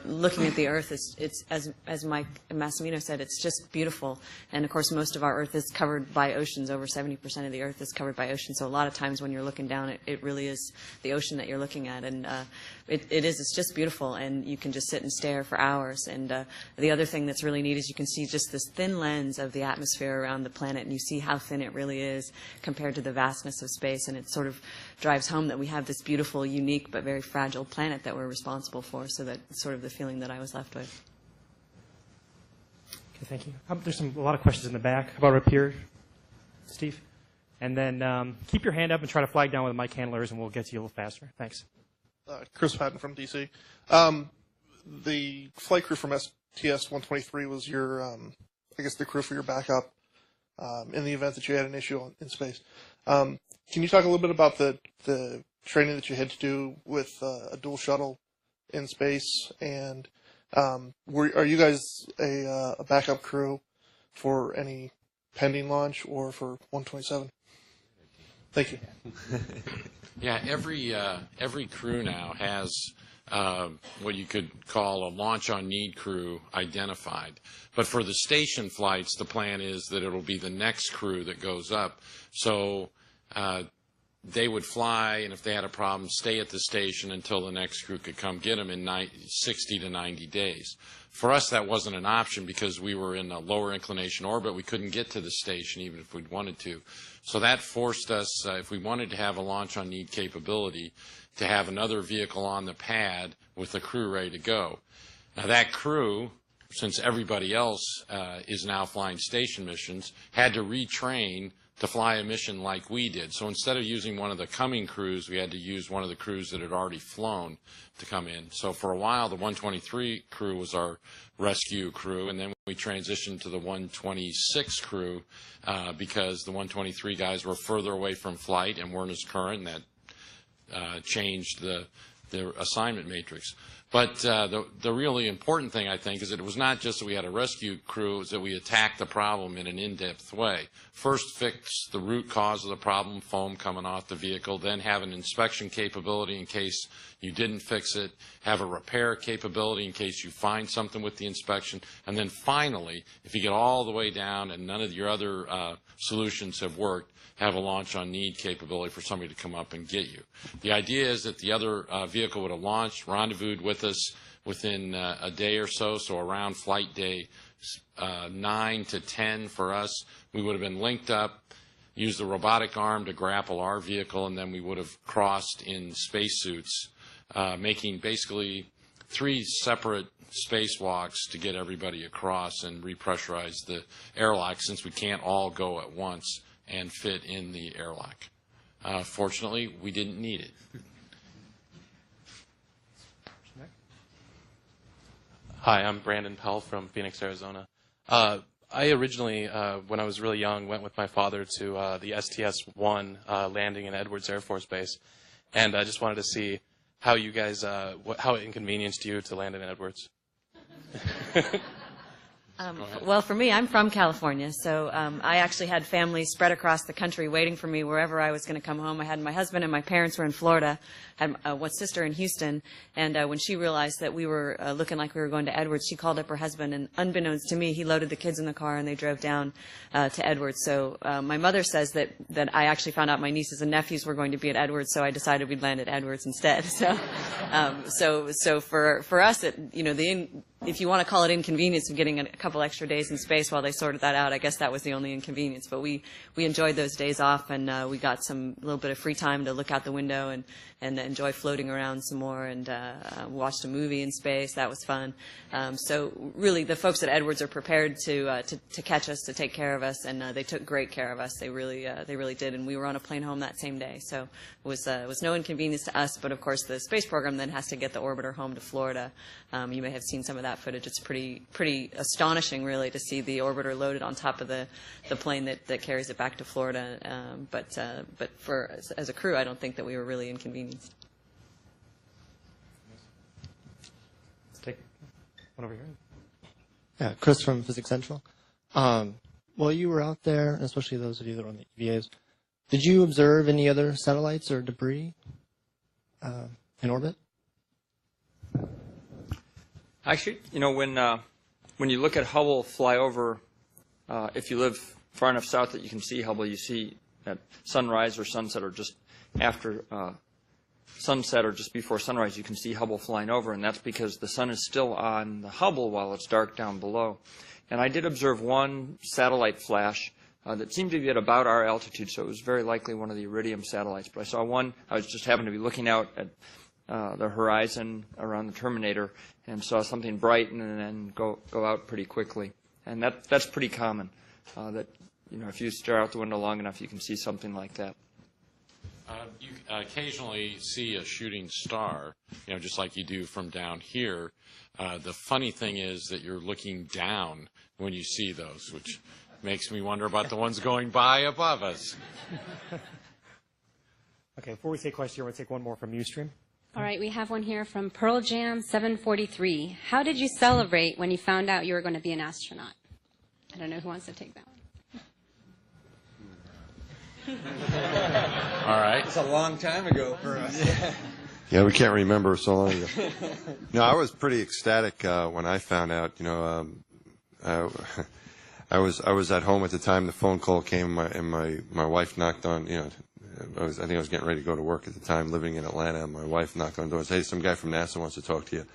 looking at the Earth, it's as Mike Massimino said, it's just beautiful. And, of course, most of our Earth is covered by oceans. Over 70% of the Earth is covered by oceans. So a lot of times when you're looking down, it really is the ocean that you're looking at. And it's just beautiful, and you can just sit and stare for hours. And the other thing that's really neat is you can see just this thin lens of the atmosphere around the planet, and you see how thin it really is compared to the vastness of space. And it sort of drives home that we have this beautiful, unique, but very fragile planet that we're responsible for. So that's sort of the feeling that I was left with. Okay, thank you. There's a lot of questions in the back. How about up here, Steve? And then keep your hand up and try to flag down with the mic handlers, and we'll get to you a little faster. Thanks. Chris Patton from DC. The flight crew from STS-123 was your, the crew for your backup in the event that you had an issue in space. Can you talk a little bit about the training that you had to do with a dual shuttle in space, and are you guys a backup crew for any pending launch or for 127? Thank you. Yeah, every crew now has what you could call a launch on need crew identified. But for the station flights, the plan is that it'll be the next crew that goes up. So they would fly, and if they had a problem, stay at the station until the next crew could come get them in 60 to 90 days. For us, that wasn't an option because we were in a lower inclination orbit. We couldn't get to the station even if we'd wanted to. So that forced us, if we wanted to have a launch on need capability, to have another vehicle on the pad with a crew ready to go. Now that crew, since everybody else is now flying station missions, had to retrain to fly a mission like we did. So instead of using one of the coming crews, we had to use one of the crews that had already flown to come in. So for a while, the 123 crew was our rescue crew, and then we transitioned to the 126 crew because the 123 guys were further away from flight and weren't as current, and that changed the assignment matrix. But the really important thing, I think, is that it was not just that we had a rescue crew, it was that we attacked the problem in an in-depth way. First, fix the root cause of the problem, foam coming off the vehicle, then have an inspection capability in case you didn't fix it, have a repair capability in case you find something with the inspection, and then finally, if you get all the way down and none of your other solutions have worked, have a launch on need capability for somebody to come up and get you. The idea is that the other vehicle would have launched, rendezvoused with us within a day or so, so around flight day 9 to 10 for us, we would have been linked up, used the robotic arm to grapple our vehicle, and then we would have crossed in spacesuits, making basically 3 separate spacewalks to get everybody across and repressurize the airlock since we can't all go at once and fit in the airlock. Fortunately, we didn't need it. Hi, I'm Brandon Powell from Phoenix, Arizona. I originally, when I was really young, went with my father to the STS-1 landing in Edwards Air Force Base, and I just wanted to see how you guys, how it inconvenienced you to land in Edwards. Well, for me, I'm from California, so I actually had family spread across the country waiting for me wherever I was going to come home. I had my husband and my parents were in Florida, had one sister in Houston, and when she realized that we were looking like we were going to Edwards, she called up her husband, and unbeknownst to me, he loaded the kids in the car and they drove down to Edwards. So my mother says that I actually found out my nieces and nephews were going to be at Edwards, so I decided we'd land at Edwards instead. So for us, if you want to call it inconvenience of getting a couple extra days in space while they sorted that out, I guess that was the only inconvenience. But we enjoyed those days off, and we got some little bit of free time to look out the window and enjoy floating around some more, and watched a movie in space. That was fun. So really, the folks at Edwards are prepared to catch us, to take care of us, and they took great care of us. They really did, and we were on a plane home that same day. So it was no inconvenience to us. But of course, the space program then has to get the orbiter home to Florida. You may have seen some of that footage. It's pretty astonishing, really, to see the orbiter loaded on top of the plane that carries it back to Florida. But as a crew, I don't think that we were really inconvenienced. Let's take one over here. Yeah, Chris from Physics Central. While you were out there, especially those of you that were on the EVAs, did you observe any other satellites or debris in orbit? Actually, when you look at Hubble fly over, if you live far enough south that you can see Hubble, you see at sunrise or sunset, or just after sunset or just before sunrise, you can see Hubble flying over, and that's because the sun is still on the Hubble while it's dark down below. And I did observe one satellite flash that seemed to be at about our altitude, so it was very likely one of the Iridium satellites. But I saw one. I was just happened to be looking out at the horizon around the terminator and saw something bright and then go out pretty quickly. And that's pretty common. That if you stare out the window long enough, you can see something like that. You occasionally see a shooting star, just like you do from down here. The funny thing is that you're looking down when you see those, which makes me wonder about the ones going by above us. Okay, before we take questions, we're going to take one more from Ustream. All right, we have one here from Pearl Jam 743. How did you celebrate when you found out you were going to be an astronaut? I don't know who wants to take that one. All right. It's a long time ago for us. Yeah, we can't remember so long ago. No, I was pretty ecstatic when I found out. I was at home at the time the phone call came, and my wife knocked on. I think I was getting ready to go to work at the time, living in Atlanta, and my wife knocked on the door and said, "Hey, some guy from NASA wants to talk to you."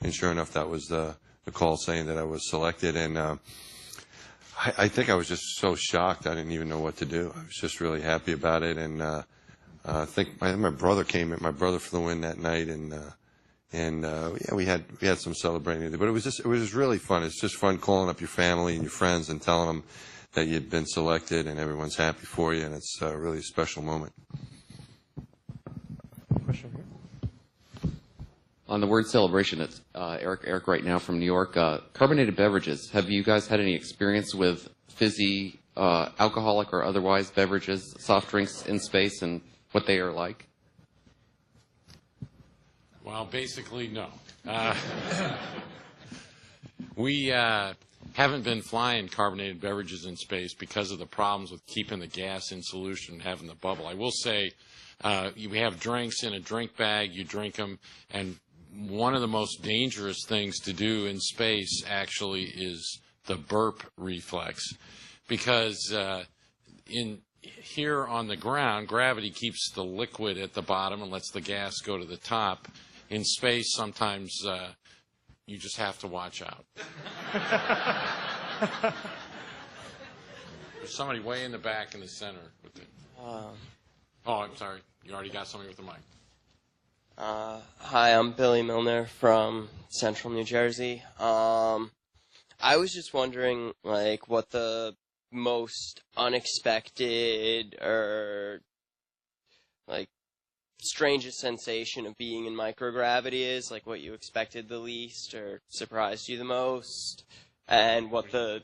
And sure enough, that was the call saying that I was selected. And I think I was just so shocked, I didn't even know what to do. I was just really happy about it. And I think my brother came in. My brother flew in that night, and yeah, we had some celebrating. But it was just really fun. It's just fun calling up your family and your friends and telling them that you'd been selected, and everyone's happy for you, and it's really a special moment. Question here. On the word celebration, it's Eric right now from New York. Carbonated beverages. Have you guys had any experience with fizzy, alcoholic or otherwise beverages, soft drinks in space, and what they are like? Well, basically, no. We haven't been flying carbonated beverages in space because of the problems with keeping the gas in solution and having the bubble. I will say we have drinks in a drink bag. You drink them, and one of the most dangerous things to do in space actually is the burp reflex, because here on the ground, gravity keeps the liquid at the bottom and lets the gas go to the top. In space, sometimes you just have to watch out. There's somebody way in the back in the center with it. Oh, I'm sorry. You already got somebody with the mic. Hi, I'm Billy Milner from Central New Jersey. I was just wondering, like, what the most unexpected or, like, strangest sensation of being in microgravity is, like, what you expected the least or surprised you the most, and what you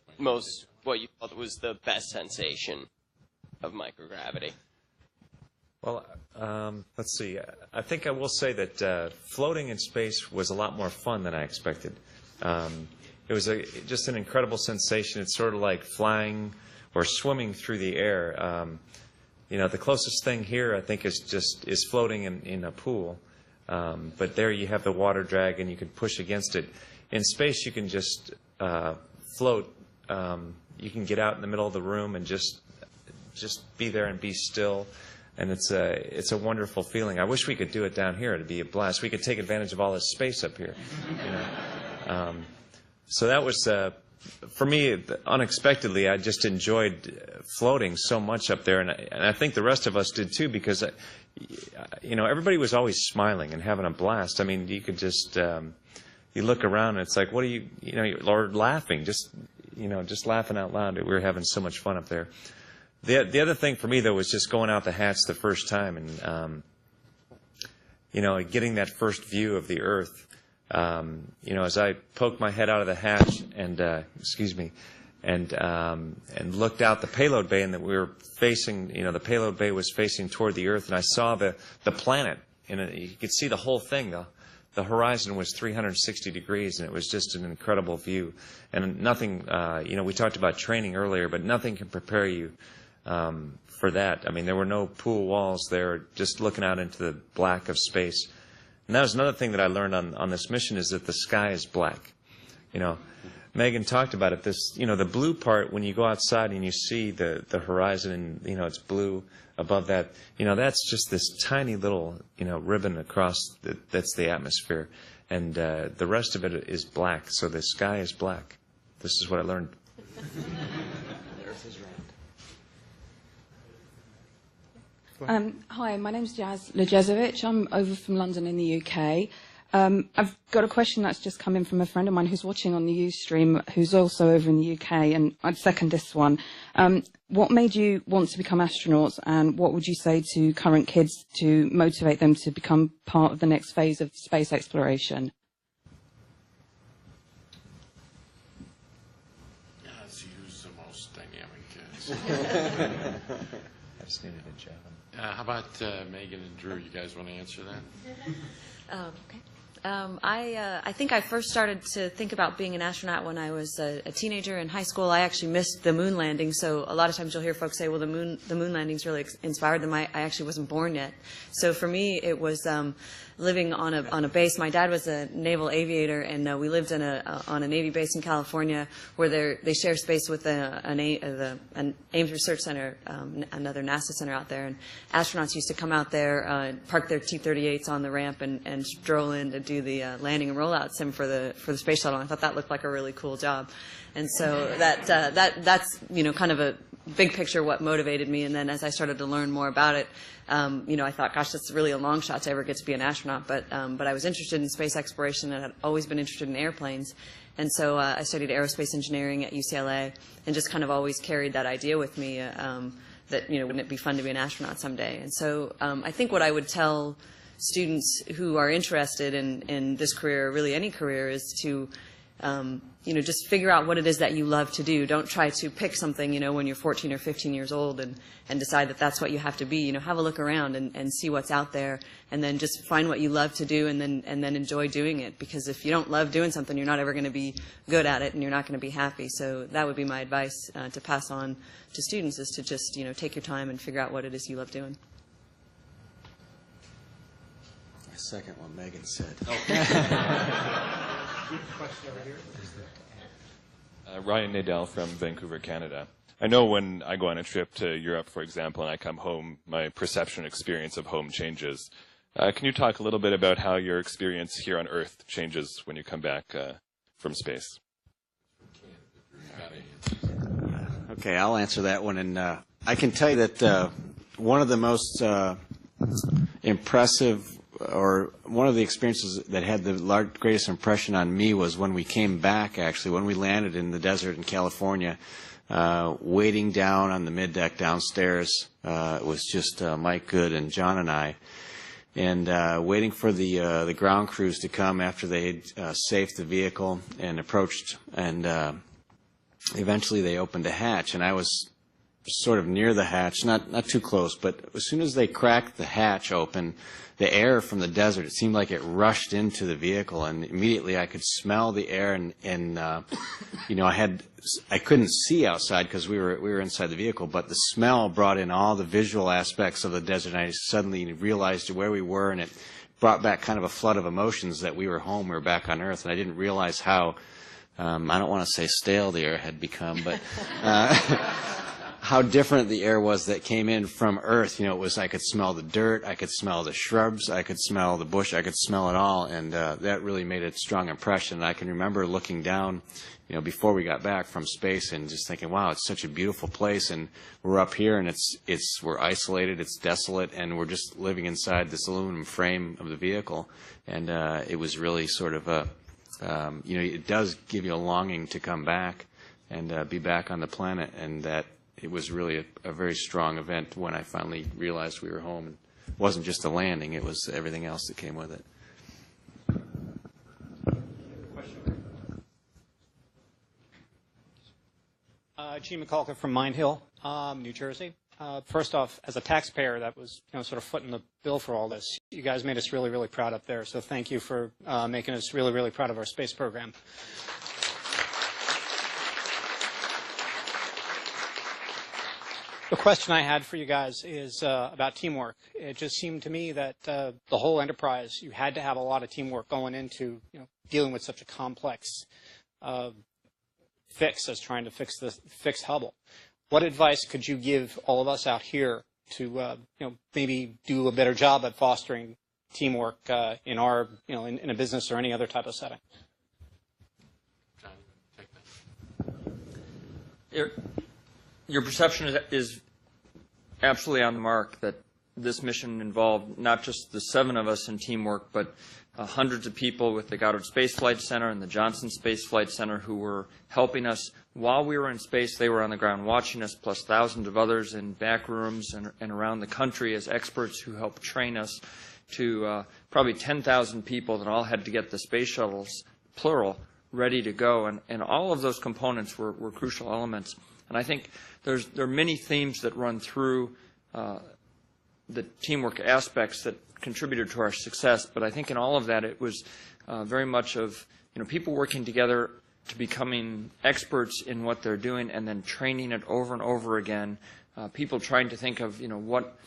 thought was the best sensation of microgravity. Well, let's see. I think I will say that floating in space was a lot more fun than I expected. It was just an incredible sensation. It's sort of like flying or swimming through the air. The closest thing here, I think, is floating in a pool. But there you have the water drag, and you can push against it. In space, you can just float. You can get out in the middle of the room and just be there and be still. And it's a wonderful feeling. I wish we could do it down here. It'd be a blast. We could take advantage of all this space up here. So that was, for me, unexpectedly, I just enjoyed floating so much up there. And I think the rest of us did too, because, everybody was always smiling and having a blast. I mean, you could just, you look around and it's like, what are you, or laughing, just laughing out loud. We were having so much fun up there. The other thing for me, though, was just going out the hatch the first time and, getting that first view of the Earth. As I poked my head out of the hatch and, and looked out the payload bay, and that we were facing, the payload bay was facing toward the Earth, and I saw the planet. You could see the whole thing. The horizon was 360 degrees, and it was just an incredible view. And nothing, we talked about training earlier, but nothing can prepare you for that. I mean, there were no pool walls there, just looking out into the black of space. And that was another thing that I learned on this mission, is that the sky is black. Megan talked about it. The blue part, when you go outside and you see the horizon and, it's blue above that, that's just this tiny little, ribbon across that's the atmosphere. And the rest of it is black. So the sky is black. This is what I learned. The Earth is round. Hi, my name's Jazz Lejezovic. I'm over from London in the UK. I've got a question that's just come in from a friend of mine who's watching on the Ustream, who's also over in the UK, and I'd second this one. What made you want to become astronauts, and what would you say to current kids to motivate them to become part of the next phase of space exploration? Let's use the most dynamic kids. I just needed a javelin. How about Megan and Drew? You guys want to answer that? Okay. I think I first started to think about being an astronaut when I was a teenager in high school. I actually missed the moon landing, so a lot of times you'll hear folks say, well, the moon landings really inspired them. I actually wasn't born yet. So for me, it was living on a base. My dad was a naval aviator, and we lived on a Navy base in California where they share space with an Ames Research Center, another NASA center out there. And astronauts used to come out there, park their T-38s on the ramp, and stroll in to do the landing and rollout sim for the space shuttle. I thought that looked like a really cool job, and so that's kind of a big picture what motivated me. And then as I started to learn more about it, I thought, gosh, that's really a long shot to ever get to be an astronaut. But I was interested in space exploration and had always been interested in airplanes. And so I studied aerospace engineering at UCLA and just kind of always carried that idea with me that, wouldn't it be fun to be an astronaut someday? And so I think what I would tell students who are interested in this career, or really any career, is to just figure out what it is that you love to do. Don't try to pick something, when you're 14 or 15 years old and decide that that's what you have to be. Have a look around and see what's out there, and then just find what you love to do, and then enjoy doing it. Because if you don't love doing something, you're not ever going to be good at it, and you're not going to be happy. So that would be my advice to pass on to students, is to just, take your time and figure out what it is you love doing. I second what Megan said. Ryan Nadell from Vancouver, Canada. I know when I go on a trip to Europe, for example, and I come home, my perception and experience of home changes. Can you talk a little bit about how your experience here on Earth changes when you come back from space? Okay, I'll answer that one. And I can tell you that one of the most impressive, or one of the experiences that had the greatest impression on me, was when we came back, actually, when we landed in the desert in California, waiting down on the middeck downstairs. It was just Mike Good and John and I, and waiting for the ground crews to come after they had safed the vehicle and approached, and eventually they opened a hatch, and I was sort of near the hatch, not too close, but as soon as they cracked the hatch open, the air from the desert, it seemed like it rushed into the vehicle, and immediately I could smell the air, and I couldn't see outside because we were inside the vehicle, but the smell brought in all the visual aspects of the desert, and I suddenly realized where we were, and it brought back kind of a flood of emotions that we were home, we were back on Earth, and I didn't realize how, I don't want to say stale the air had become, but how different the air was that came in from Earth. It was, I could smell the dirt, I could smell the shrubs, I could smell the bush, I could smell it all, and that really made a strong impression. And I can remember looking down, before we got back from space, and just thinking, wow, it's such a beautiful place, and we're up here, and we're isolated, it's desolate, and we're just living inside this aluminum frame of the vehicle. And it was really sort of it does give you a longing to come back and be back on the planet, and that it was really a very strong event when I finally realized we were home. And it wasn't just the landing, it was everything else that came with it. Gene McCullough from Mine Hill, New Jersey. First off, as a taxpayer, that was sort of footing the bill for all this. You guys made us really, really proud up there, so thank you for making us really, really proud of our space program. The question I had for you guys is about teamwork. It just seemed to me that the whole enterprise, you had to have a lot of teamwork going into dealing with such a complex fix as trying to fix Hubble. What advice could you give all of us out here to maybe do a better job at fostering teamwork in our in a business or any other type of setting? Your perception is absolutely on the mark that this mission involved not just the 7 of us in teamwork, but hundreds of people with the Goddard Space Flight Center and the Johnson Space Flight Center who were helping us while we were in space. They were on the ground watching us, plus thousands of others in back rooms and around the country as experts who helped train us, to probably 10,000 people that all had to get the space shuttles, plural, ready to go. And all of those components were crucial elements. And I think there are many themes that run through the teamwork aspects that contributed to our success. But I think in all of that, it was very much of people working together to becoming experts in what they're doing and then training it over and over again. People trying to think of what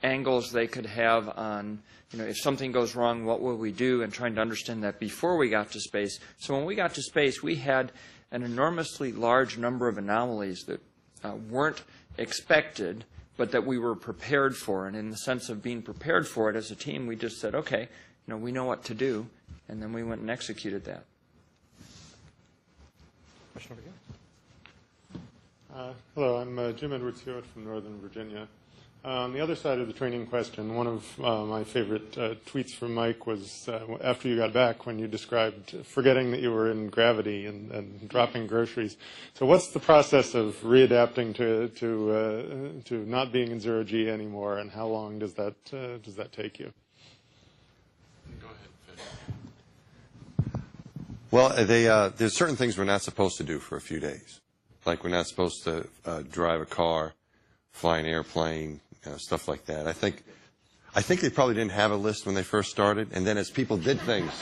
angles they could have on if something goes wrong, what will we do, and trying to understand that before we got to space. So when we got to space, we had an enormously large number of anomalies that weren't expected, but that we were prepared for. And in the sense of being prepared for it as a team, we just said, okay, we know what to do, and then we went and executed that. Question over here. Hello, I'm Jim Edwards Hewitt from Northern Virginia. On the other side of the training question, one of my favorite tweets from Mike was after you got back when you described forgetting that you were in gravity and dropping groceries. So what's the process of readapting to not being in zero G anymore, and how long does that take you? Go ahead, Fitz. Well, there's certain things we're not supposed to do for a few days. Like we're not supposed to drive a car, fly an airplane, stuff like that. I think they probably didn't have a list when they first started, and then as people did things,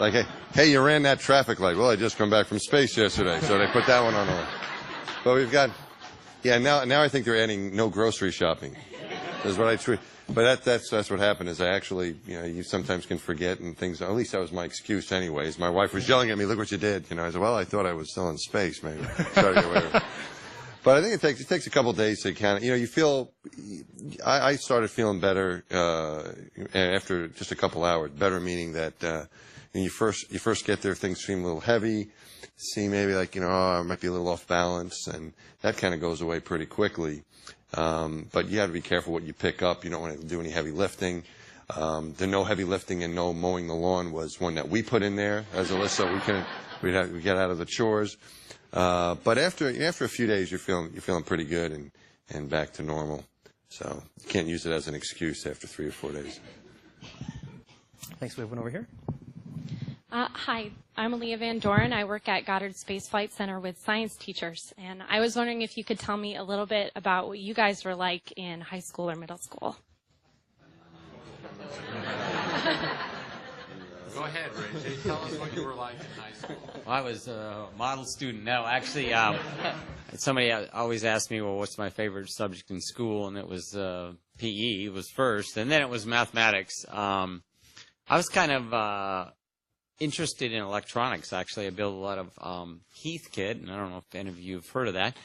like, hey, you ran that traffic light. Well, I just come back from space yesterday, so they put that one on the list. But we've got, now I think they're adding no grocery shopping. That's what I tweet. But that's what happened is I actually, you sometimes can forget and things. At least that was my excuse anyways. My wife was yelling at me, look what you did. I said, well, I thought I was still in space, maybe. Try to get away with it. But I think it takes a couple of days to kind of, you feel, I started feeling better after just a couple hours. Better meaning that when you first get there, things seem a little heavy, seem maybe like, I might be a little off balance, and that kind of goes away pretty quickly. But you have to be careful what you pick up. You don't want to do any heavy lifting. The no heavy lifting and no mowing the lawn was one that we put in there as a list, so we get out of the chores. But after a few days, you're feeling pretty good and back to normal. So you can't use it as an excuse after 3 or 4 days. Thanks. We have one over here. Hi, I'm Aaliyah Van Doren. I work at Goddard Space Flight Center with science teachers, and I was wondering if you could tell me a little bit about what you guys were like in high school or middle school. Go ahead, Ray. Tell us what you were like in high school. Well, I was a model student. No, actually, somebody always asked me, well, what's my favorite subject in school? And it was PE was first, and then it was mathematics. I was kind of interested in electronics, actually. I built a lot of Heathkit, and I don't know if any of you have heard of that.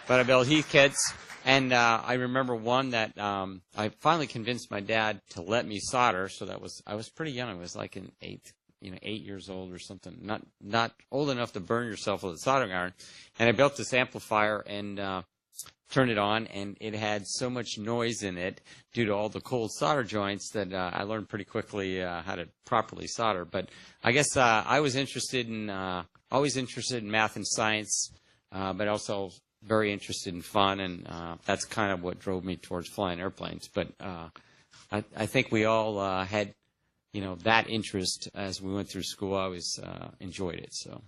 But I built Heathkits, and I remember one that I finally convinced my dad to let me solder. So I was pretty young. I was like in 8 years old or something. Not old enough to burn yourself with a soldering iron. And I built this amplifier and turned it on, and it had so much noise in it due to all the cold solder joints that I learned pretty quickly how to properly solder. But I guess I was always interested in math and science, but also very interested in fun, and that's kind of what drove me towards flying airplanes. But I think we all had, that interest as we went through school. I always enjoyed it. So.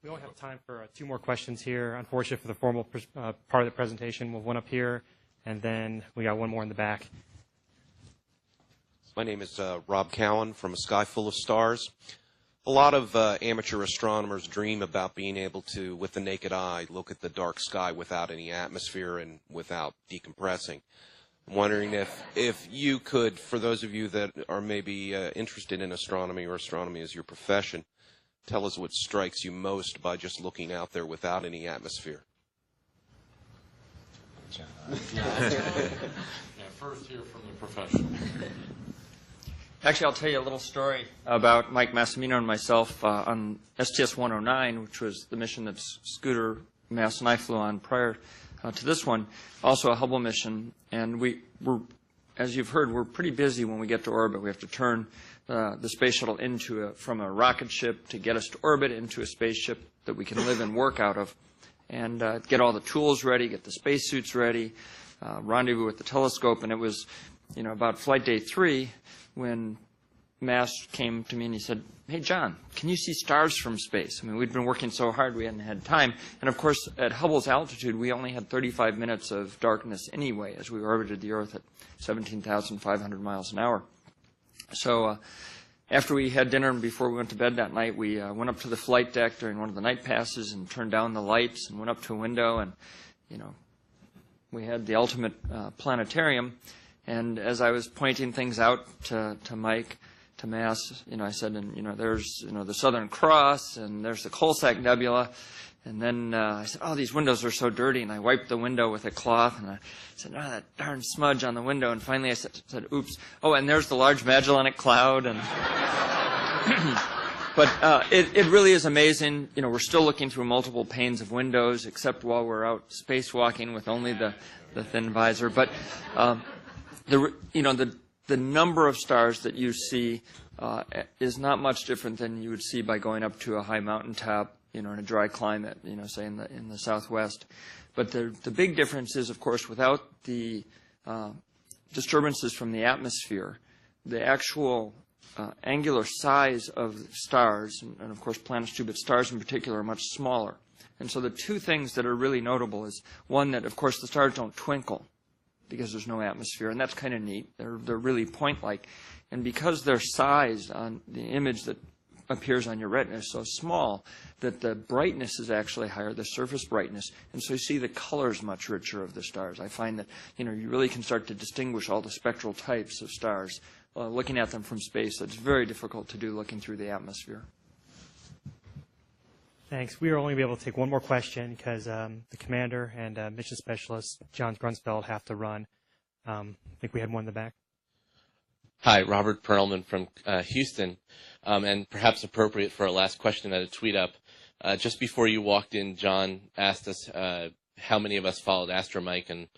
We only have time for 2 more questions here. Unfortunately, for the formal part of the presentation, we'll have one up here, and then we got one more in the back. My name is Rob Cowan from A Sky Full of Stars. A lot of amateur astronomers dream about being able to, with the naked eye, look at the dark sky without any atmosphere and without decompressing. I'm wondering if you could, for those of you that are maybe interested in astronomy or astronomy as your profession, tell us what strikes you most by just looking out there without any atmosphere. First hear from the professional. Actually, I'll tell you a little story about Mike Massimino and myself on STS-109, which was the mission that Scooter, Mass, and I flew on prior to this one, also a Hubble mission. And we're, as you've heard, we're pretty busy when we get to orbit. We have to turn the space shuttle from a rocket ship to get us to orbit into a spaceship that we can live and work out of, and get all the tools ready, get the spacesuits ready, rendezvous with the telescope. And it was, about flight day 3 when Mass came to me and he said, "Hey, John, can you see stars from space?" I mean, we'd been working so hard we hadn't had time. And, of course, at Hubble's altitude, we only had 35 minutes of darkness anyway as we orbited the Earth at 17,500 miles an hour. So after we had dinner and before we went to bed that night, we went up to the flight deck during one of the night passes and turned down the lights and went up to a window. And, you know, we had the ultimate planetarium. And as I was pointing things out to Mike, to Mass, you know, I said, and, you know, there's, you know, the Southern Cross and there's the Coalsack Nebula. And then I said, "Oh, these windows are so dirty." And I wiped the window with a cloth and I said, "Oh, that darn smudge on the window." And finally I said, "Oops. Oh, and there's the Large Magellanic Cloud." And but it really is amazing. You know, we're still looking through multiple panes of windows, except while we're out spacewalking with only the thin visor. But the number of stars that you see is not much different than you would see by going up to a high mountaintop, you know, in a dry climate, you know, say in the Southwest. But the big difference is, of course, without the disturbances from the atmosphere, the actual angular size of stars, and of course planets too, but stars in particular, are much smaller. And so the two things that are really notable is, one, that of course the stars don't twinkle because there's no atmosphere, and that's kind of neat. They're really point-like. And because their size on the image that appears on your retina is so small that the brightness is actually higher, the surface brightness, and so you see the colors much richer of the stars. I find that, you know, you really can start to distinguish all the spectral types of stars looking at them from space. That's very difficult to do looking through the atmosphere. Thanks. We are only going to be able to take one more question because the commander and mission specialist, John Grunsfeld, have to run. I think we had one in the back. Hi, Robert Perlman from Houston, and perhaps appropriate for our last question at a tweet up. Just before you walked in, John asked us how many of us followed Astromike, and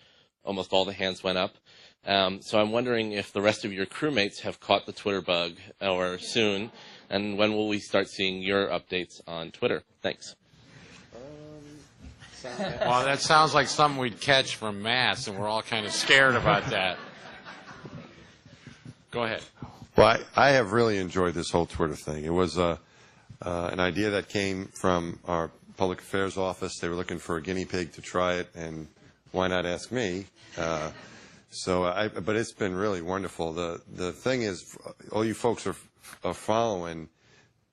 almost all the hands went up. So I'm wondering if the rest of your crewmates have caught the Twitter bug, or soon, and when will we start seeing your updates on Twitter? Thanks. Well, that sounds like something we'd catch from Mass, and we're all kind of scared about that. Go ahead. Well, I have really enjoyed this whole Twitter thing. It was an idea that came from our public affairs office. They were looking for a guinea pig to try it, and why not ask me? But it's been really wonderful. The thing is, all you folks are following.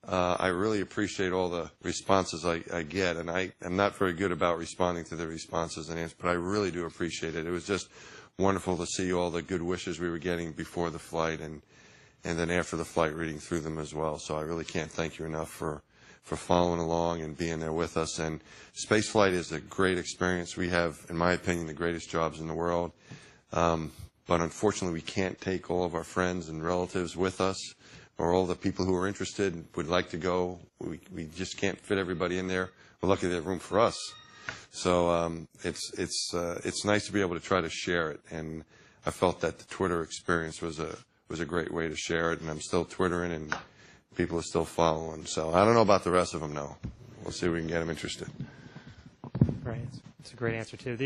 I really appreciate all the responses I get, and I'm not very good about responding to the responses and answers, but I really do appreciate it. It was just wonderful to see all the good wishes we were getting before the flight, and then after the flight, reading through them as well. So I really can't thank you enough for following along and being there with us. And space flight is a great experience. We have, in my opinion, the greatest jobs in the world. But unfortunately, we can't take all of our friends and relatives with us, or all the people who are interested and would like to go. We just can't fit everybody in there. We're lucky they have room for us. So it's nice to be able to try to share it. And I felt that the Twitter experience was a great way to share it. And I'm still Twittering, and people are still following. So I don't know about the rest of them, though. We'll see if we can get them interested. Right. It's a great answer, too.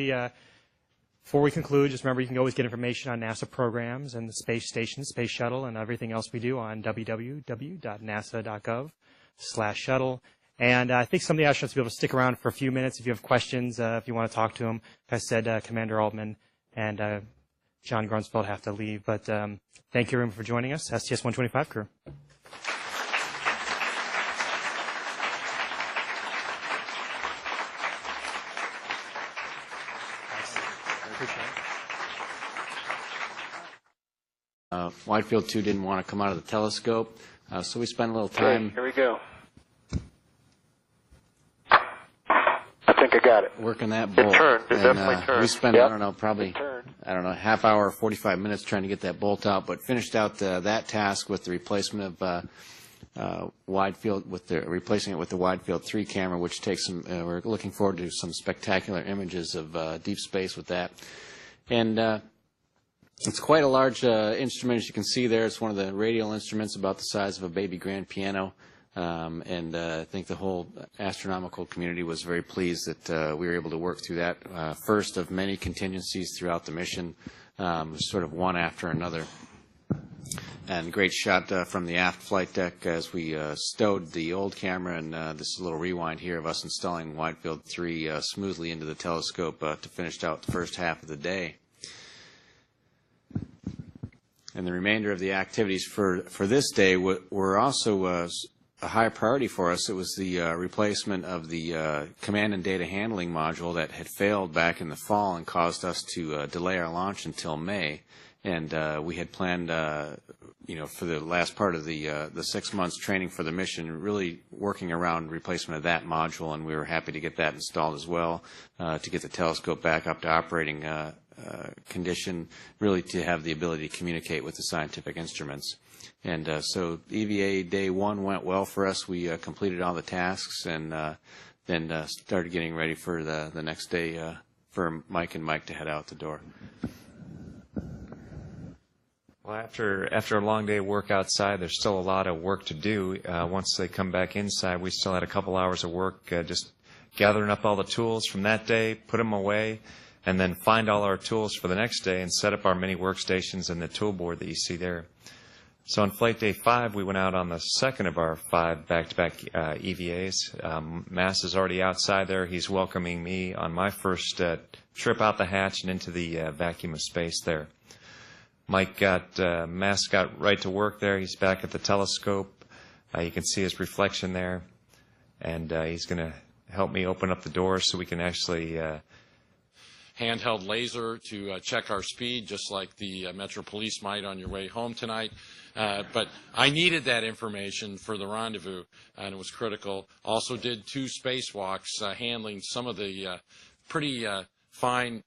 Before we conclude, just remember you can always get information on NASA programs and the space station, Space Shuttle, and everything else we do on www.nasa.gov/shuttle. And I think some of the astronauts will be able to stick around for a few minutes if you have questions, if you want to talk to them. Like I said, Commander Altman and John Grunsfeld have to leave. But thank you, everyone, for joining us. STS-125 crew. Wide Field 2 didn't want to come out of the telescope, so we spent a little time. Okay, here we go. I think I got it. Working that bolt. It turned. It definitely turned. We spent, yep. I don't know, probably, half hour, 45 minutes trying to get that bolt out, but finished out that task with the replacement of wide field, replacing it with the Wide Field 3 camera, which takes some, we're looking forward to some spectacular images of deep space with that. And it's quite a large instrument, as you can see there. It's one of the radial instruments about the size of a baby grand piano. And I think the whole astronomical community was very pleased that we were able to work through that first of many contingencies throughout the mission, sort of one after another. And great shot from the aft flight deck as we stowed the old camera, and this is a little rewind here of us installing Wide Field 3 smoothly into the telescope to finish out the first half of the day. And the remainder of the activities for this day were also a high priority for us. It was the replacement of the command and data handling module that had failed back in the fall and caused us to delay our launch until May. And we had planned, for the last part of the 6 months training for the mission, really working around replacement of that module, and we were happy to get that installed as well to get the telescope back up to operating condition, really to have the ability to communicate with the scientific instruments. And so EVA Day 1 went well for us. We completed all the tasks and then started getting ready for the next day for Mike and Mike to head out the door. Well, after a long day of work outside, there's still a lot of work to do. Once they come back inside, we still had a couple hours of work just gathering up all the tools from that day, put them away, and then find all our tools for the next day and set up our mini workstations and the tool board that you see there. So on Flight Day 5, we went out on the second of our 5 back-to-back EVAs. Mass is already outside there. He's welcoming me on my first trip out the hatch and into the vacuum of space there. Mass got right to work there. He's back at the telescope. You can see his reflection there. And he's going to help me open up the door so we can actually handheld laser to check our speed, just like the Metro Police might on your way home tonight. But I needed that information for the rendezvous, and it was critical. Also did 2 spacewalks handling some of the pretty fine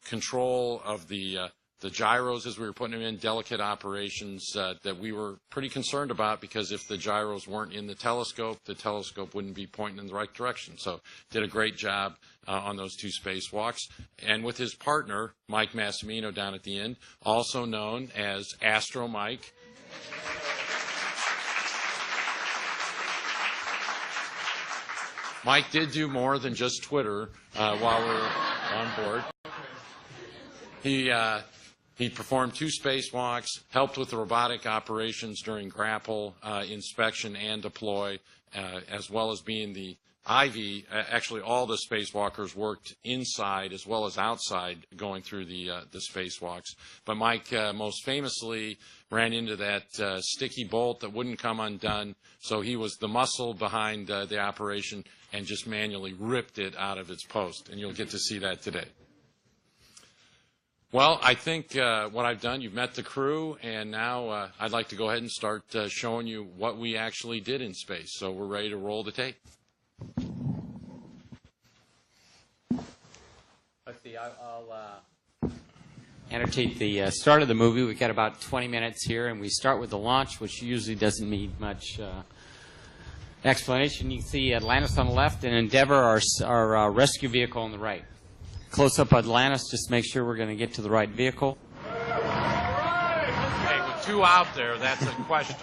control of the gyros as we were putting them in, delicate operations that we were pretty concerned about, because if the gyros weren't in the telescope wouldn't be pointing in the right direction. So did a great job on those 2 spacewalks. And with his partner, Mike Massimino, down at the end, also known as Astro Mike. Mike did do more than just Twitter while we were on board. He performed 2 spacewalks, helped with the robotic operations during grapple, inspection, and deploy, as well as being the IV. Actually, all the spacewalkers worked inside as well as outside going through the spacewalks. But Mike most famously ran into that sticky bolt that wouldn't come undone, so he was the muscle behind the operation and just manually ripped it out of its post, and you'll get to see that today. Well, I think what I've done, you've met the crew, and now I'd like to go ahead and start showing you what we actually did in space. So we're ready to roll the tape. Let's see, I'll annotate the start of the movie. We've got about 20 minutes here, and we start with the launch, which usually doesn't need much explanation. You can see Atlantis on the left and Endeavour, our rescue vehicle, on the right. Close up Atlantis, just make sure we're going to get to the right vehicle. Hey, with 2 out there, that's a question.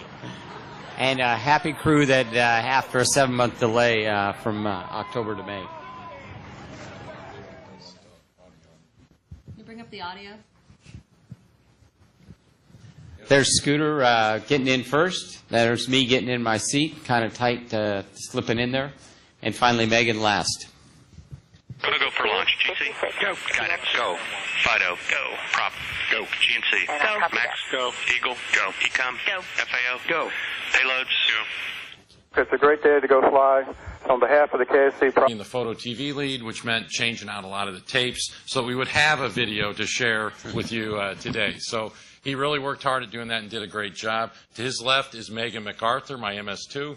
And a happy crew that after a 7-month delay from October to May. Can you bring up the audio? There's Scooter getting in first. There's me getting in my seat, kind of tight, slipping in there. And finally, Megan last. Gonna go for launch. GC. Go. Got it. Go. Fido. Go. Prop. Go. GNC. Go. Max. Go. Eagle. Go. ECOM. Go. FAO. Go. Payloads. Go. It's a great day to go fly. On behalf of the KSC... In the photo TV lead, which meant changing out a lot of the tapes so we would have a video to share with you today. So he really worked hard at doing that and did a great job. To his left is Megan MacArthur, my MS2.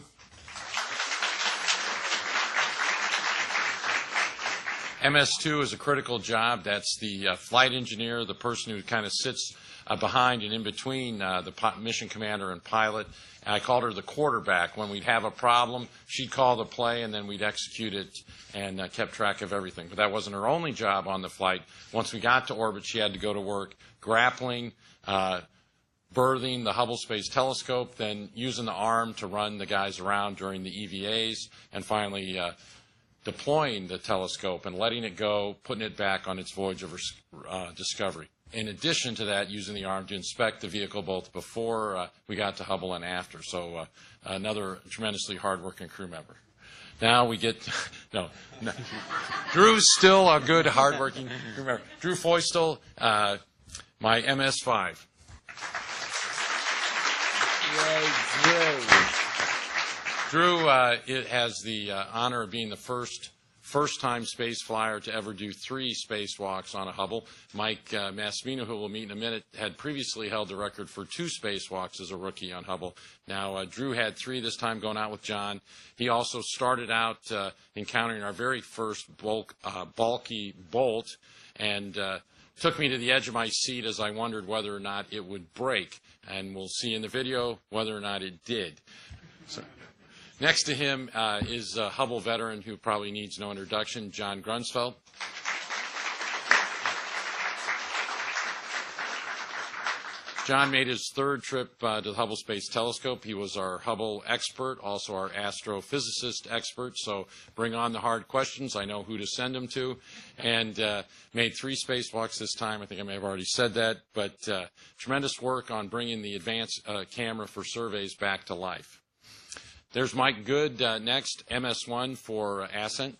MS2 is a critical job. That's the flight engineer, the person who kind of sits behind and in between the mission commander and pilot. And I called her the quarterback. When we'd have a problem, she'd call the play, and then we'd execute it and kept track of everything. But that wasn't her only job on the flight. Once we got to orbit, she had to go to work grappling, berthing the Hubble Space Telescope, then using the arm to run the guys around during the EVAs, and finally deploying the telescope and letting it go, putting it back on its voyage of discovery. in addition to that, using the arm to inspect the vehicle both before we got to Hubble and after. So another tremendously hardworking crew member. Now we get, no. Drew's still a good, hardworking crew member. Drew Feustel, my MS-5. Drew it has the honor of being the first-time space flyer to ever do 3 spacewalks on a Hubble. Mike Massimino, who we'll meet in a minute, had previously held the record for 2 spacewalks as a rookie on Hubble. Now, Drew had 3 this time, going out with John. He also started out encountering our very first bulky bolt and took me to the edge of my seat as I wondered whether or not it would break. And we'll see in the video whether or not it did. So, next to him is a Hubble veteran who probably needs no introduction, John Grunsfeld. John made his 3rd trip to the Hubble Space Telescope. He was our Hubble expert, also our astrophysicist expert. So bring on the hard questions. I know who to send them to. And made 3 spacewalks this time. I think I may have already said that. But tremendous work on bringing the advanced camera for surveys back to life. There's Mike Good next, MS-1 for Ascent.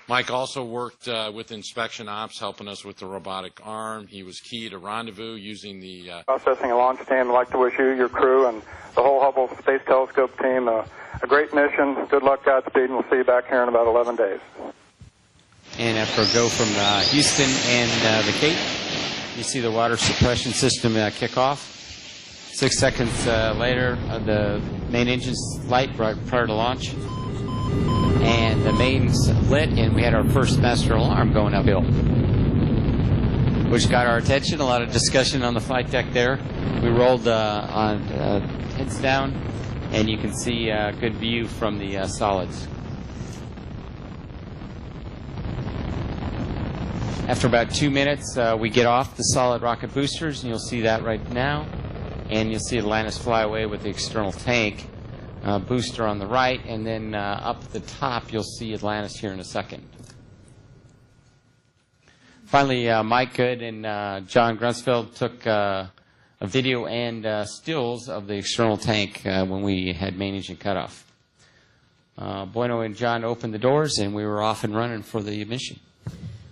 Mike also worked with inspection ops, helping us with the robotic arm. He was key to Rendezvous using the... Processing and launch team. I'd like to wish you, your crew, and the whole Hubble Space Telescope team a great mission. Good luck, Godspeed, and we'll see you back here in about 11 days. And after a go from Houston and the Cape, you see the water suppression system kick off. 6 seconds later, the main engines light right prior to launch. And the mains lit, and we had our first master alarm going uphill, which got our attention. A lot of discussion on the flight deck there. We rolled on heads down, and you can see a good view from the solids. After about 2 minutes, we get off the solid rocket boosters, and you'll see that right now. And you'll see Atlantis fly away with the external tank booster on the right, and then up at the top, you'll see Atlantis here in a second. Finally, Mike Good and John Grunsfeld took a video and stills of the external tank when we had main engine cutoff. Bueno and John opened the doors, and we were off and running for the mission.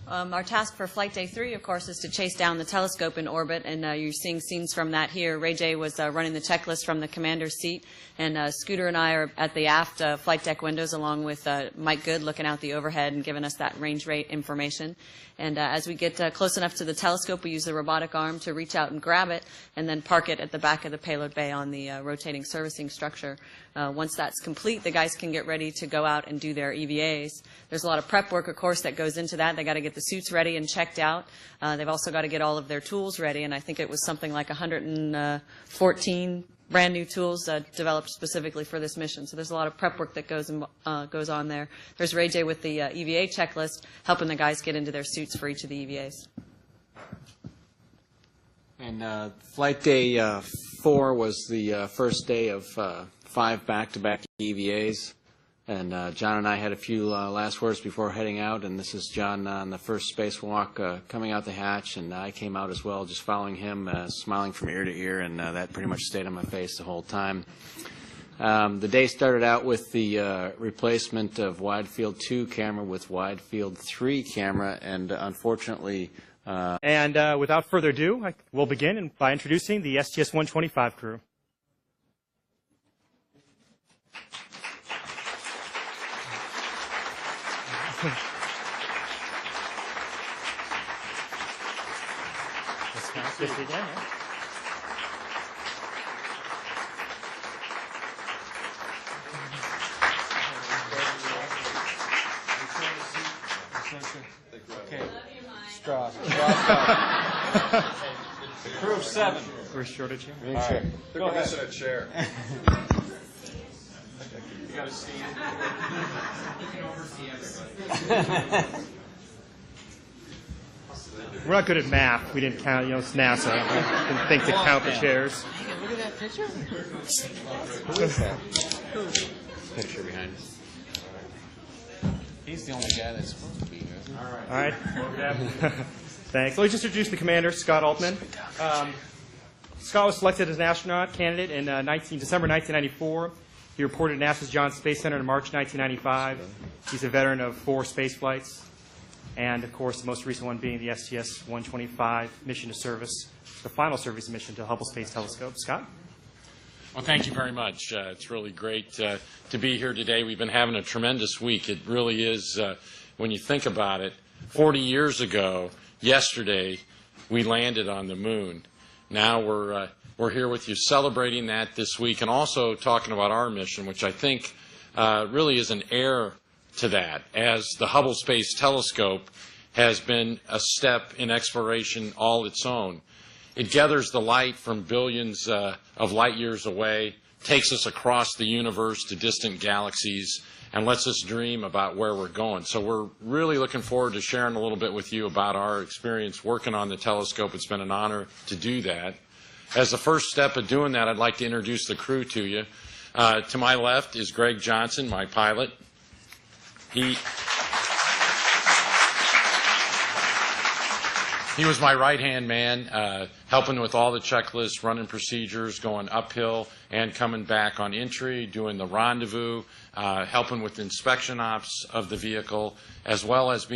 Our task for Flight Day 3, of course, is to chase down the telescope in orbit, and you're seeing scenes from that here. Ray J was running the checklist from the commander's seat, and Scooter and I are at the aft flight deck windows along with Mike Good looking out the overhead and giving us that range rate information. And as we get close enough to the telescope, we use the robotic arm to reach out and grab it and then park it at the back of the payload bay on the rotating servicing structure. Once that's complete, the guys can get ready to go out and do their EVAs. There's a lot of prep work, of course, that goes into that. They got to get the suits ready and checked out. They've also got to get all of their tools ready, and I think it was something like 114 brand new tools developed specifically for this mission. So there's a lot of prep work that goes on there. There's Ray J with the EVA checklist, helping the guys get into their suits for each of the EVAs. And Flight Day 4 was the first day of 5 back-to-back EVAs. And John and I had a few last words before heading out, and this is John on the first spacewalk coming out the hatch, and I came out as well, just following him, smiling from ear to ear, and that pretty much stayed on my face the whole time. The day started out with the replacement of Wide Field 2 camera with Wide Field 3 camera, and unfortunately... And without further ado, we'll begin by introducing the STS-125 crew. This again, yeah. Okay. Straw. Crew of 7. We're short a chair. All right. Go ahead. Missing a chair. You got to stand. We're not good at math. We didn't count, it's NASA. Didn't think to count the chairs. Look at that picture. Who is that? Picture behind us. He's the only guy that's supposed to be here, isn't he? All right. Thanks. Let me just introduce the commander, Scott Altman. Scott was selected as an astronaut candidate in December 1994. He reported at NASA's Johnson Space Center in March 1995. He's a veteran of 4 space flights, and, of course, the most recent one being the STS-125 mission to service, the final service mission to the Hubble Space Telescope. Scott? Well, thank you very much. It's really great to be here today. We've been having a tremendous week. It really is, when you think about it, 40 years ago, yesterday, we landed on the moon. Now we're here with you celebrating that this week and also talking about our mission, which I think really is an heir to that, as the Hubble Space Telescope has been a step in exploration all its own. It gathers the light from billions of light years away, takes us across the universe to distant galaxies, and lets us dream about where we're going. So we're really looking forward to sharing a little bit with you about our experience working on the telescope. It's been an honor to do that. As the first step of doing that, I'd like to introduce the crew to you. To my left is Greg Johnson, my pilot. He was my right-hand man, helping with all the checklists, running procedures, going uphill and coming back on entry, doing the rendezvous, helping with inspection ops of the vehicle, as well as being